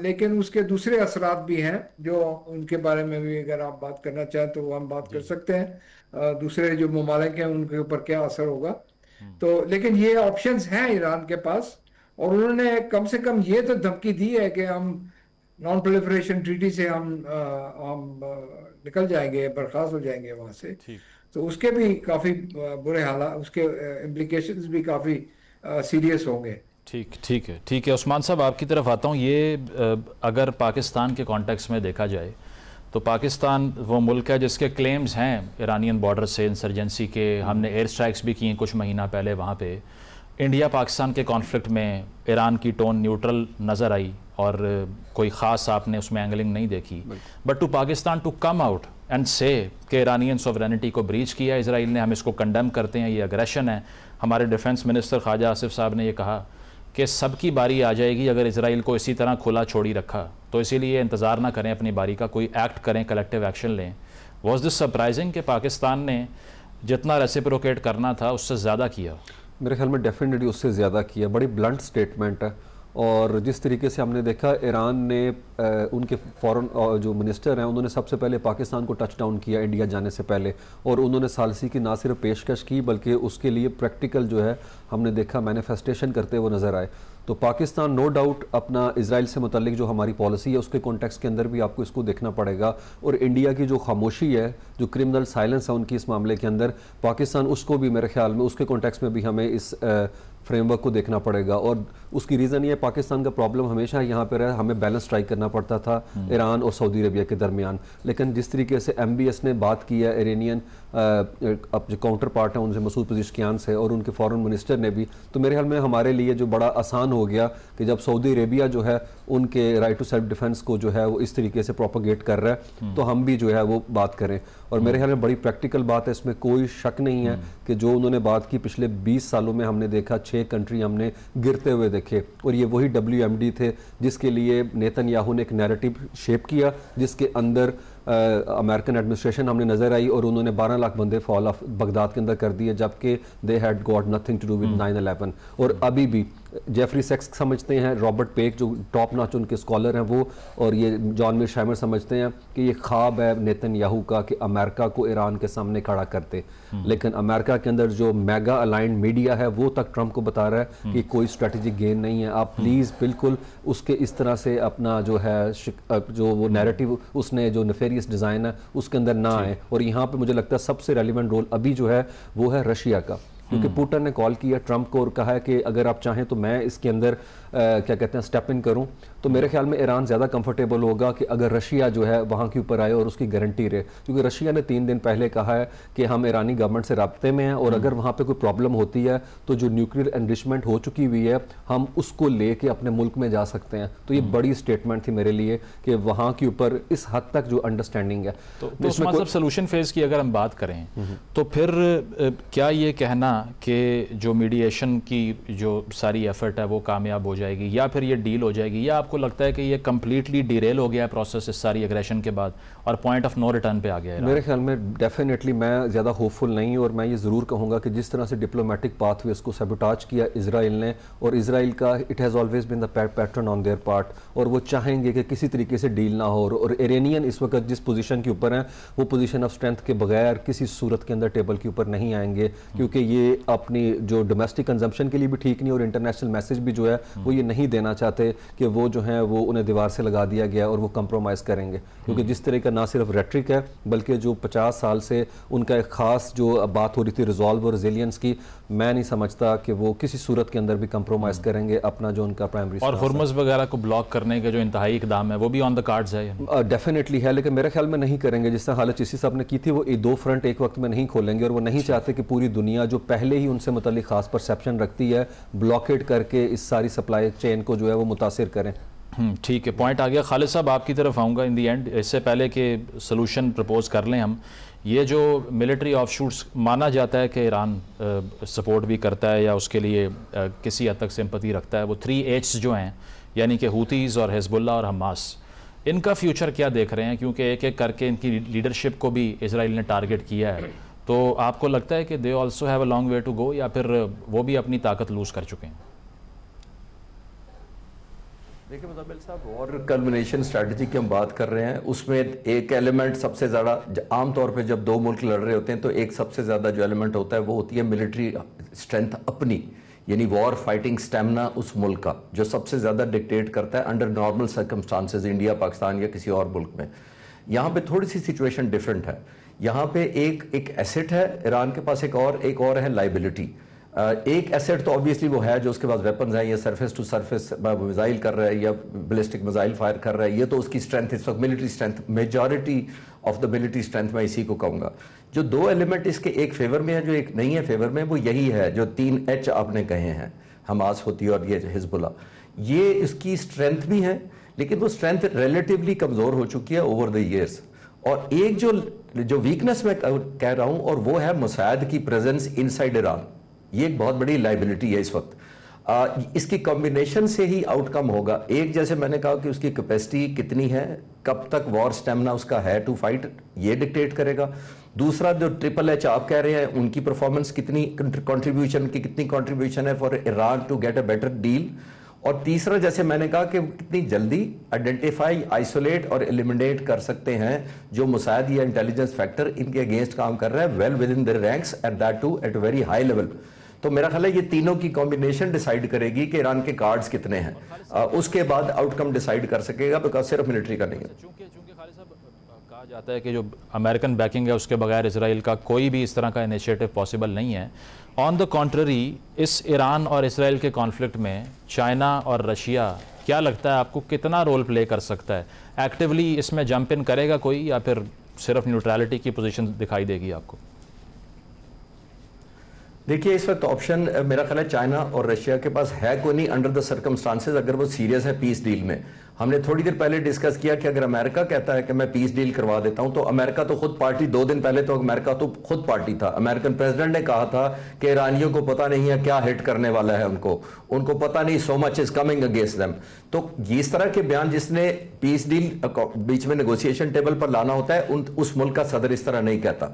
लेकिन उसके दूसरे असरात भी हैं जो उनके बारे में भी अगर आप बात करना चाहें तो हम बात कर सकते हैं। दूसरे जो ममालिक हैं उनके ऊपर क्या असर होगा। तो लेकिन ये ऑप्शंस हैं ईरान के पास, और उन्होंने कम से कम ये तो धमकी दी है कि हम नॉन प्रोलिफरेशन ट्रीटी से हम निकल जाएंगे, बर्खास्त हो जाएंगे वहां से। तो उसके भी काफी बुरे हालात, उसके इम्प्लीकेशंस भी काफी सीरियस होंगे। ठीक है उस्मान साहब, आपकी तरफ आता हूँ। ये अगर पाकिस्तान के कॉन्टेक्स्ट में देखा जाए तो पाकिस्तान वो मुल्क है जिसके क्लेम्स हैं ईरानियन बॉर्डर से इंसर्जेंसी के। हमने एयर स्ट्राइक्स भी किए कुछ महीना पहले वहाँ पे। इंडिया पाकिस्तान के कॉन्फ्लिक्ट में ईरान की टोन न्यूट्रल नज़र आई और कोई ख़ास आपने उसमें एंगलिंग नहीं देखी। But to Pakistan to come out and say that Iranian sovereignty को ब्रीच किया इसराइल ने, हम इसको कंडेम करते हैं, ये अग्रेशन है। हमारे डिफेंस मिनिस्टर ख्वाजा आसिफ साहब ने ये कहा कि सबकी बारी आ जाएगी अगर इसराइल को इसी तरह खुला छोड़ी रखा, तो इसीलिए इंतज़ार ना करें अपनी बारी का, कोई एक्ट करें, कलेक्टिव एक्शन लें। वॉज दिस सरप्राइजिंग कि पाकिस्तान ने जितना रेसिप्रोकेट करना था उससे ज़्यादा किया? मेरे ख्याल में डेफिनेटली उससे ज़्यादा किया। बड़ी ब्लंट स्टेटमेंट है। और जिस तरीके से हमने देखा ईरान ने उनके फॉरेन जो मिनिस्टर हैं उन्होंने सबसे पहले पाकिस्तान को टच डाउन किया इंडिया जाने से पहले, और उन्होंने सालसी की ना सिर्फ पेशकश की बल्कि उसके लिए प्रैक्टिकल जो है हमने देखा मैनिफेस्टेशन करते हुए नज़र आए। तो पाकिस्तान नो डाउट अपना इजराइल से मुतल्लिक जो हमारी पॉलिसी है उसके कॉन्टेक्स्ट के अंदर भी आपको इसको देखना पड़ेगा, और इंडिया की जो खामोशी है, जो क्रिमिनल साइलेंस है उनकी इस मामले के अंदर, पाकिस्तान उसको भी मेरे ख्याल में उसके कॉन्टेक्स्ट में भी हमें इस फ्रेमवर्क को देखना पड़ेगा। और उसकी रीज़न ये पाकिस्तान का प्रॉब्लम हमेशा यहाँ पर है, हमें बैलेंस स्ट्राइक करना पड़ता था ईरान और सऊदी अरबिया के दरमियान। लेकिन जिस तरीके से MBS ने बात की है इरानियन अब जो काउंटर पार्ट है उनसे, मसूद पेज़ेश्कियान से, और उनके फॉरेन मिनिस्टर ने भी, तो मेरे ख्याल में हमारे लिए जो बड़ा आसान हो गया कि जब सऊदी अरेबिया जो है उनके राइट टू सेल्फ डिफेंस को जो है वो इस तरीके से प्रोपोगेट कर रहा है तो हम भी जो है वो बात करें। और मेरे ख्याल में बड़ी प्रैक्टिकल बात है, इसमें कोई शक नहीं है कि जो उन्होंने बात की पिछले 20 सालों में हमने देखा 6 कंट्री हमने गिरते हुए देखे, और ये वही WMD थे जिसके लिए नेतन्याहू ने एक नैरेटिव शेप किया जिसके अंदर अमेरिकन एडमिनिस्ट्रेशन हमने नज़र आई, और उन्होंने 12 लाख बंदे फॉल ऑफ बगदाद के अंदर कर दिए जबकि they had got nothing to do with 9/11। और अभी भी जेफरी सेक्स समझते हैं, रॉबर्ट पेक जो टॉप नॉच उनके स्कॉलर हैं वो, और ये जॉन मीरशाइमर समझते हैं कि ये ख्वाब है नेतन्याहू का कि अमेरिका को ईरान के सामने खड़ा करते। लेकिन अमेरिका के अंदर जो मेगा अलाइंड मीडिया है वो तक ट्रंप को बता रहा है कि कोई स्ट्रेटेजिक गेन नहीं है, आप प्लीज़ बिल्कुल उसके इस तरह से अपना जो है जो वो नैरेटिव उसने जो नेफेरियस डिज़ाइन है उसके अंदर ना आए। और यहाँ पे मुझे लगता है सबसे रेलिवेंट रोल अभी जो है वो है रशिया का, क्योंकि पुतिन ने कॉल किया ट्रंप को और कहा है कि अगर आप चाहें तो मैं इसके अंदर क्या कहते हैं स्टेप इन करूं। तो मेरे ख्याल में ईरान ज़्यादा कंफर्टेबल होगा कि अगर रशिया जो है वहाँ के ऊपर आए और उसकी गारंटी रहे, क्योंकि रशिया ने 3 दिन पहले कहा है कि हम ईरानी गवर्नमेंट से राब्ते में हैं और अगर वहाँ पे कोई प्रॉब्लम होती है तो जो न्यूक्लियर एनरिचमेंट हो चुकी हुई है हम उसको लेके अपने मुल्क में जा सकते हैं। तो ये बड़ी स्टेटमेंट थी मेरे लिए कि वहाँ के ऊपर इस हद तक जो अंडरस्टैंडिंग है। तो इसमें मतलब सोल्यूशन फेज की अगर हम बात करें तो फिर क्या ये कहना कि जो मीडिएशन की जो सारी एफर्ट है वो कामयाब हो जाएगी या फिर ये डील हो जाएगी, या आपको लगता है कि ये कम्प्लीटली डिरेल हो गया है प्रोसेस इस सारी एग्रेशन के बाद और पॉइंट ऑफ नो रिटर्न पे आ गया है? मेरे ख्याल में डेफिनेटली मैं ज़्यादा होपफुल नहीं, और मैं ये ज़रूर कहूँगा कि जिस तरह से डिप्लोमेटिक पाथवे उसको सबोटाज किया इसराइल ने, और इसराइल का it has always been the pattern on their part, और वो चाहेंगे कि किसी तरीके से डील ना हो। और इरानियन इस वक्त जिस पोजीशन के ऊपर हैं वो पोजीशन ऑफ स्ट्रेंथ के बगैर किसी सूरत के अंदर टेबल के ऊपर नहीं आएंगे, क्योंकि ये अपनी जो डोमेस्टिक कंजम्पशन के लिए भी ठीक नहीं, और इंटरनेशनल मैसेज भी जो है वो ये नहीं देना चाहते कि वो जो है वो उन्हें दीवार से लगा दिया गया और वो कंप्रोमाइज़ करेंगे। क्योंकि जिस तरह का ना सिर्फ रेट्रिक है बल्कि जो 50 साल से उनका एक ख़ास जो बात हो रही थी रिजॉल्व और रेजिलियंस की, मैं नहीं समझता कि वो किसी सूरत के अंदर भी कंप्रोमाइज़ करेंगे अपना जो उनका प्राइमरी। और हुर्मुज़ वगैरह को ब्लॉक करने के जो इंतहाई इक़दाम है वो भी ऑन द कार्ड्स है? डेफिनेटली है, लेकिन मेरे ख्याल में नहीं करेंगे। जिस तरह हालत चीसी साहब ने की थी वो 2 फ्रंट एक वक्त में नहीं खोलेंगे, और वो नहीं चाहते कि पूरी दुनिया जो पहले ही उनसे मुताल्लिक खास परसेप्शन रखती है ब्लॉकेट करके इस सारी सप्लाई चेन को जो है वो मुतासिर करें। ठीक है, पॉइंट आ गया। खालिद साहब आपकी तरफ आऊँगा इन दी एंड, इससे पहले कि सोल्यूशन प्रपोज कर लें हम। ये जो मिलिट्री ऑफशूट्स माना जाता है कि ईरान सपोर्ट भी करता है या उसके लिए किसी हद तक सिंपैथी रखता है, वो 3 H's जो हैं यानी कि हूतीज़ और हिज़्बुल्लाह और हमास, इनका फ्यूचर क्या देख रहे हैं, क्योंकि एक एक करके इनकी लीडरशिप को भी इजराइल ने टारगेट किया है, तो आपको लगता है कि they also have a long way to go, या फिर वो भी अपनी ताकत लूज कर चुके हैं? देखिए मुज़म्मिल साहब, वॉर कल्मिनेशन स्ट्रैटेजी की हम बात कर रहे हैं, उसमें एक एलिमेंट सबसे ज़्यादा, आमतौर पे जब दो मुल्क लड़ रहे होते हैं तो एक सबसे ज़्यादा जो एलिमेंट होता है वो होती है मिलिट्री स्ट्रेंथ अपनी, यानी वॉर फाइटिंग स्टेमिना उस मुल्क का, जो सबसे ज़्यादा डिक्टेट करता है under normal circumstances, India, Pakistan या किसी और मुल्क में। यहाँ पे थोड़ी सी सिचुएशन डिफरेंट है। यहाँ पे एक एसेट है ईरान के पास, एक और है लाइबिलिटी। एक एसेट तो ऑब्वियसली वो है जो उसके पास वेपन्स हैं, या सरफेस टू सरफेस मिसाइल कर रहा है या बैलिस्टिक मिसाइल फायर कर रहा है, ये तो उसकी स्ट्रेंथ इस वक्त military strength, majority of the military strength मैं इसी को कहूँगा। जो दो एलिमेंट इसके एक फेवर में है, जो एक नहीं है फेवर में, वो यही है जो 3 H आपने कहे हैं, हमास होती है और ये हिजबुल्लाह, ये इसकी स्ट्रेंथ भी है, लेकिन वो स्ट्रेंथ रिलेटिवली कमज़ोर हो चुकी है ओवर द ईयर्स। और एक जो वीकनेस मैं कह रहा हूँ, और वो है मोसाद की प्रेजेंस इनसाइड ईरान। ये एक बहुत बड़ी लाइबिलिटी है इस वक्त। इसकी कॉम्बिनेशन से ही आउटकम होगा। एक, जैसे मैंने कहा कि उसकी कैपेसिटी कितनी है, कब तक वॉर स्टेमिना उसका है टू फाइट, ये डिक्टेट करेगा। दूसरा, जो H आप कह रहे हैं, उनकी परफॉर्मेंस कितनी, कंट्रीब्यूशन की कितनी कंट्रीब्यूशन है for Iran to get a better deal. और तीसरा, जैसे मैंने कहा कि कितनी जल्दी आइडेंटिफाई, आइसोलेट और एलिमिनेट कर सकते हैं जो मोसाद या इंटेलिजेंस फैक्टर इनके अगेंस्ट काम कर रहा है, well within their ranks at that to at very high level. तो मेरा ख्याल है ये तीनों की कॉम्बिनेशन डिसाइड करेगी कि ईरान के कार्ड्स कितने हैं। उसके बाद आउटकम डिसाइड कर सकेगा, बिकॉज सिर्फ मिलिट्री का नहीं है। चूंकि खालिद साहब कहा जाता है कि जो अमेरिकन बैकिंग है उसके बगैर इसराइल का कोई भी इस तरह का इनिशिएटिव पॉसिबल नहीं है। ऑन द कॉन्ट्ररी, इस ईरान और इसराइल के कॉन्फ्लिक्ट में चाइना और रशिया, क्या लगता है आपको कितना रोल प्ले कर सकता है? एक्टिवली इसमें जंप इन करेगा कोई, या फिर सिर्फ न्यूट्रलिटी की पोजीशन दिखाई देगी आपको? देखिए, इस वक्त ऑप्शन मेरा ख्याल है चाइना और रशिया के पास है कोई नहीं अंडर द सर्कमस्टांसेस, अगर वो सीरियस है पीस डील में। हमने थोड़ी देर पहले डिस्कस किया कि अगर अमेरिका कहता है कि मैं पीस डील करवा देता हूं, तो अमेरिका तो खुद पार्टी, 2 दिन पहले तो अमेरिका तो खुद पार्टी था। अमेरिकन प्रेसिडेंट ने कहा था कि ईरानियों को पता नहीं है क्या हिट करने वाला है, उनको पता नहीं, so much is coming against them. तो इस तरह के बयान जिसने पीस डील बीच में नेगोशिएशन टेबल पर लाना होता है, उस मुल्क का सदर इस तरह नहीं कहता,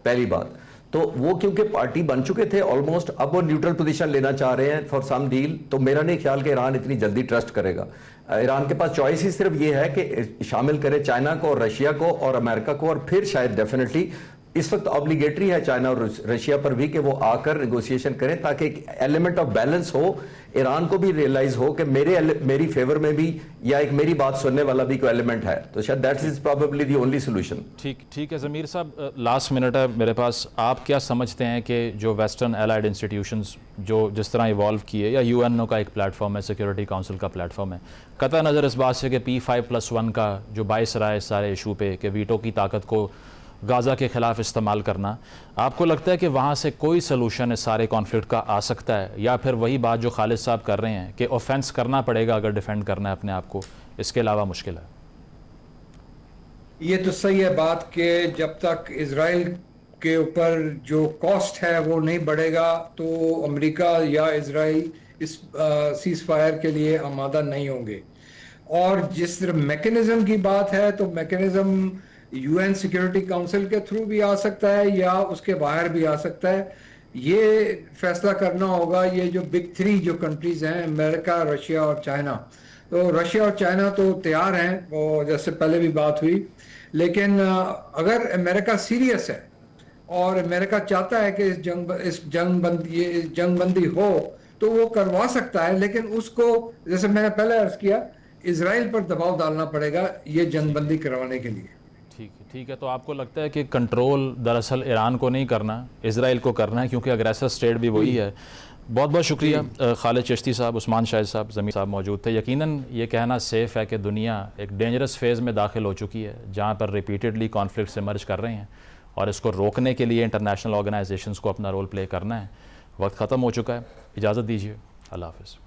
पहली बात। तो वो क्योंकि पार्टी बन चुके थे ऑलमोस्ट, अब वो न्यूट्रल पोजीशन लेना चाह रहे हैं फॉर सम डील। तो मेरा नहीं ख्याल कि ईरान इतनी जल्दी ट्रस्ट करेगा। ईरान के पास चॉइस ही सिर्फ ये है कि शामिल करे चाइना को और रशिया को और अमेरिका को, और फिर शायद डेफिनेटली इस वक्त ऑब्लिगेटरी है चाइना और रशिया पर भी कि वो आकर नेगोशिएशन करें, ताकि एक एलिमेंट ऑफ बैलेंस हो, ईरान को भी रियलाइज हो कि मेरी फेवर में भी या एक मेरी बात सुनने वाला भी कोई एलिमेंट है। तो शायद that is probably the only solution. ठीक है ज़मीर साहब, लास्ट मिनट है मेरे पास। आप क्या समझते हैं कि जो वेस्टर्न एलाइड इंस्टीट्यूशंस जो जिस तरह इवॉल्व किए, या यूएनओ का एक प्लेटफॉर्म है, सिक्योरिटी काउंसिल का प्लेटफॉर्म है, कतई नज़र इस बात से कि P5+1 का जो बाइस रहा है इस सारे इशू पे कि वीटो की ताकत को गाज़ा के ख़िलाफ़ इस्तेमाल करना, आपको लगता है कि वहाँ से कोई सलूशन इस सारे कॉन्फ्लिक्ट का आ सकता है, या फिर वही बात जो खालिद साहब कर रहे हैं कि ऑफेंस करना पड़ेगा अगर डिफेंड करना है अपने आप को, इसके अलावा मुश्किल है? ये तो सही है बात कि जब तक इजराइल के ऊपर जो कॉस्ट है वो नहीं बढ़ेगा, तो अमेरिका या इजराइल इस सीज फायर के लिए आमादा नहीं होंगे। और जिस तरह मैकेनिज्म की बात है, तो मैकेनिज्म यूएन सिक्योरिटी काउंसिल के थ्रू भी आ सकता है या उसके बाहर भी आ सकता है। ये फैसला करना होगा ये जो बिग 3 जो कंट्रीज हैं, अमेरिका, रशिया और चाइना। तो रशिया और चाइना तो तैयार हैं, वो जैसे पहले भी बात हुई, लेकिन अगर अमेरिका सीरियस है और अमेरिका चाहता है कि इस जंगबंदी हो, तो वो करवा सकता है, लेकिन उसको, जैसे मैंने पहले अर्ज किया, इजराइल पर दबाव डालना पड़ेगा ये जंगबंदी करवाने के लिए। ठीक है। तो आपको लगता है कि कंट्रोल दरअसल ईरान को नहीं करना, इजराइल को करना है, क्योंकि अग्रेसर स्टेट भी वही है। बहुत बहुत शुक्रिया खालिद चिश्ती साहब, उस्मान शाहिद साहब, ज़मीर साहब मौजूद थे। यकीनन ये कहना सेफ है कि दुनिया एक डेंजरस फेज़ में दाखिल हो चुकी है, जहाँ पर रिपीटेडली कॉन्फ्लिक्ट्स इमर्ज कर रहे हैं, और इसको रोकने के लिए इंटरनेशनल ऑर्गेनाइजेशंस को अपना रोल प्ले करना है। वक्त ख़त्म हो चुका है, इजाज़त दीजिए, अल्लाह हाफ़िज़।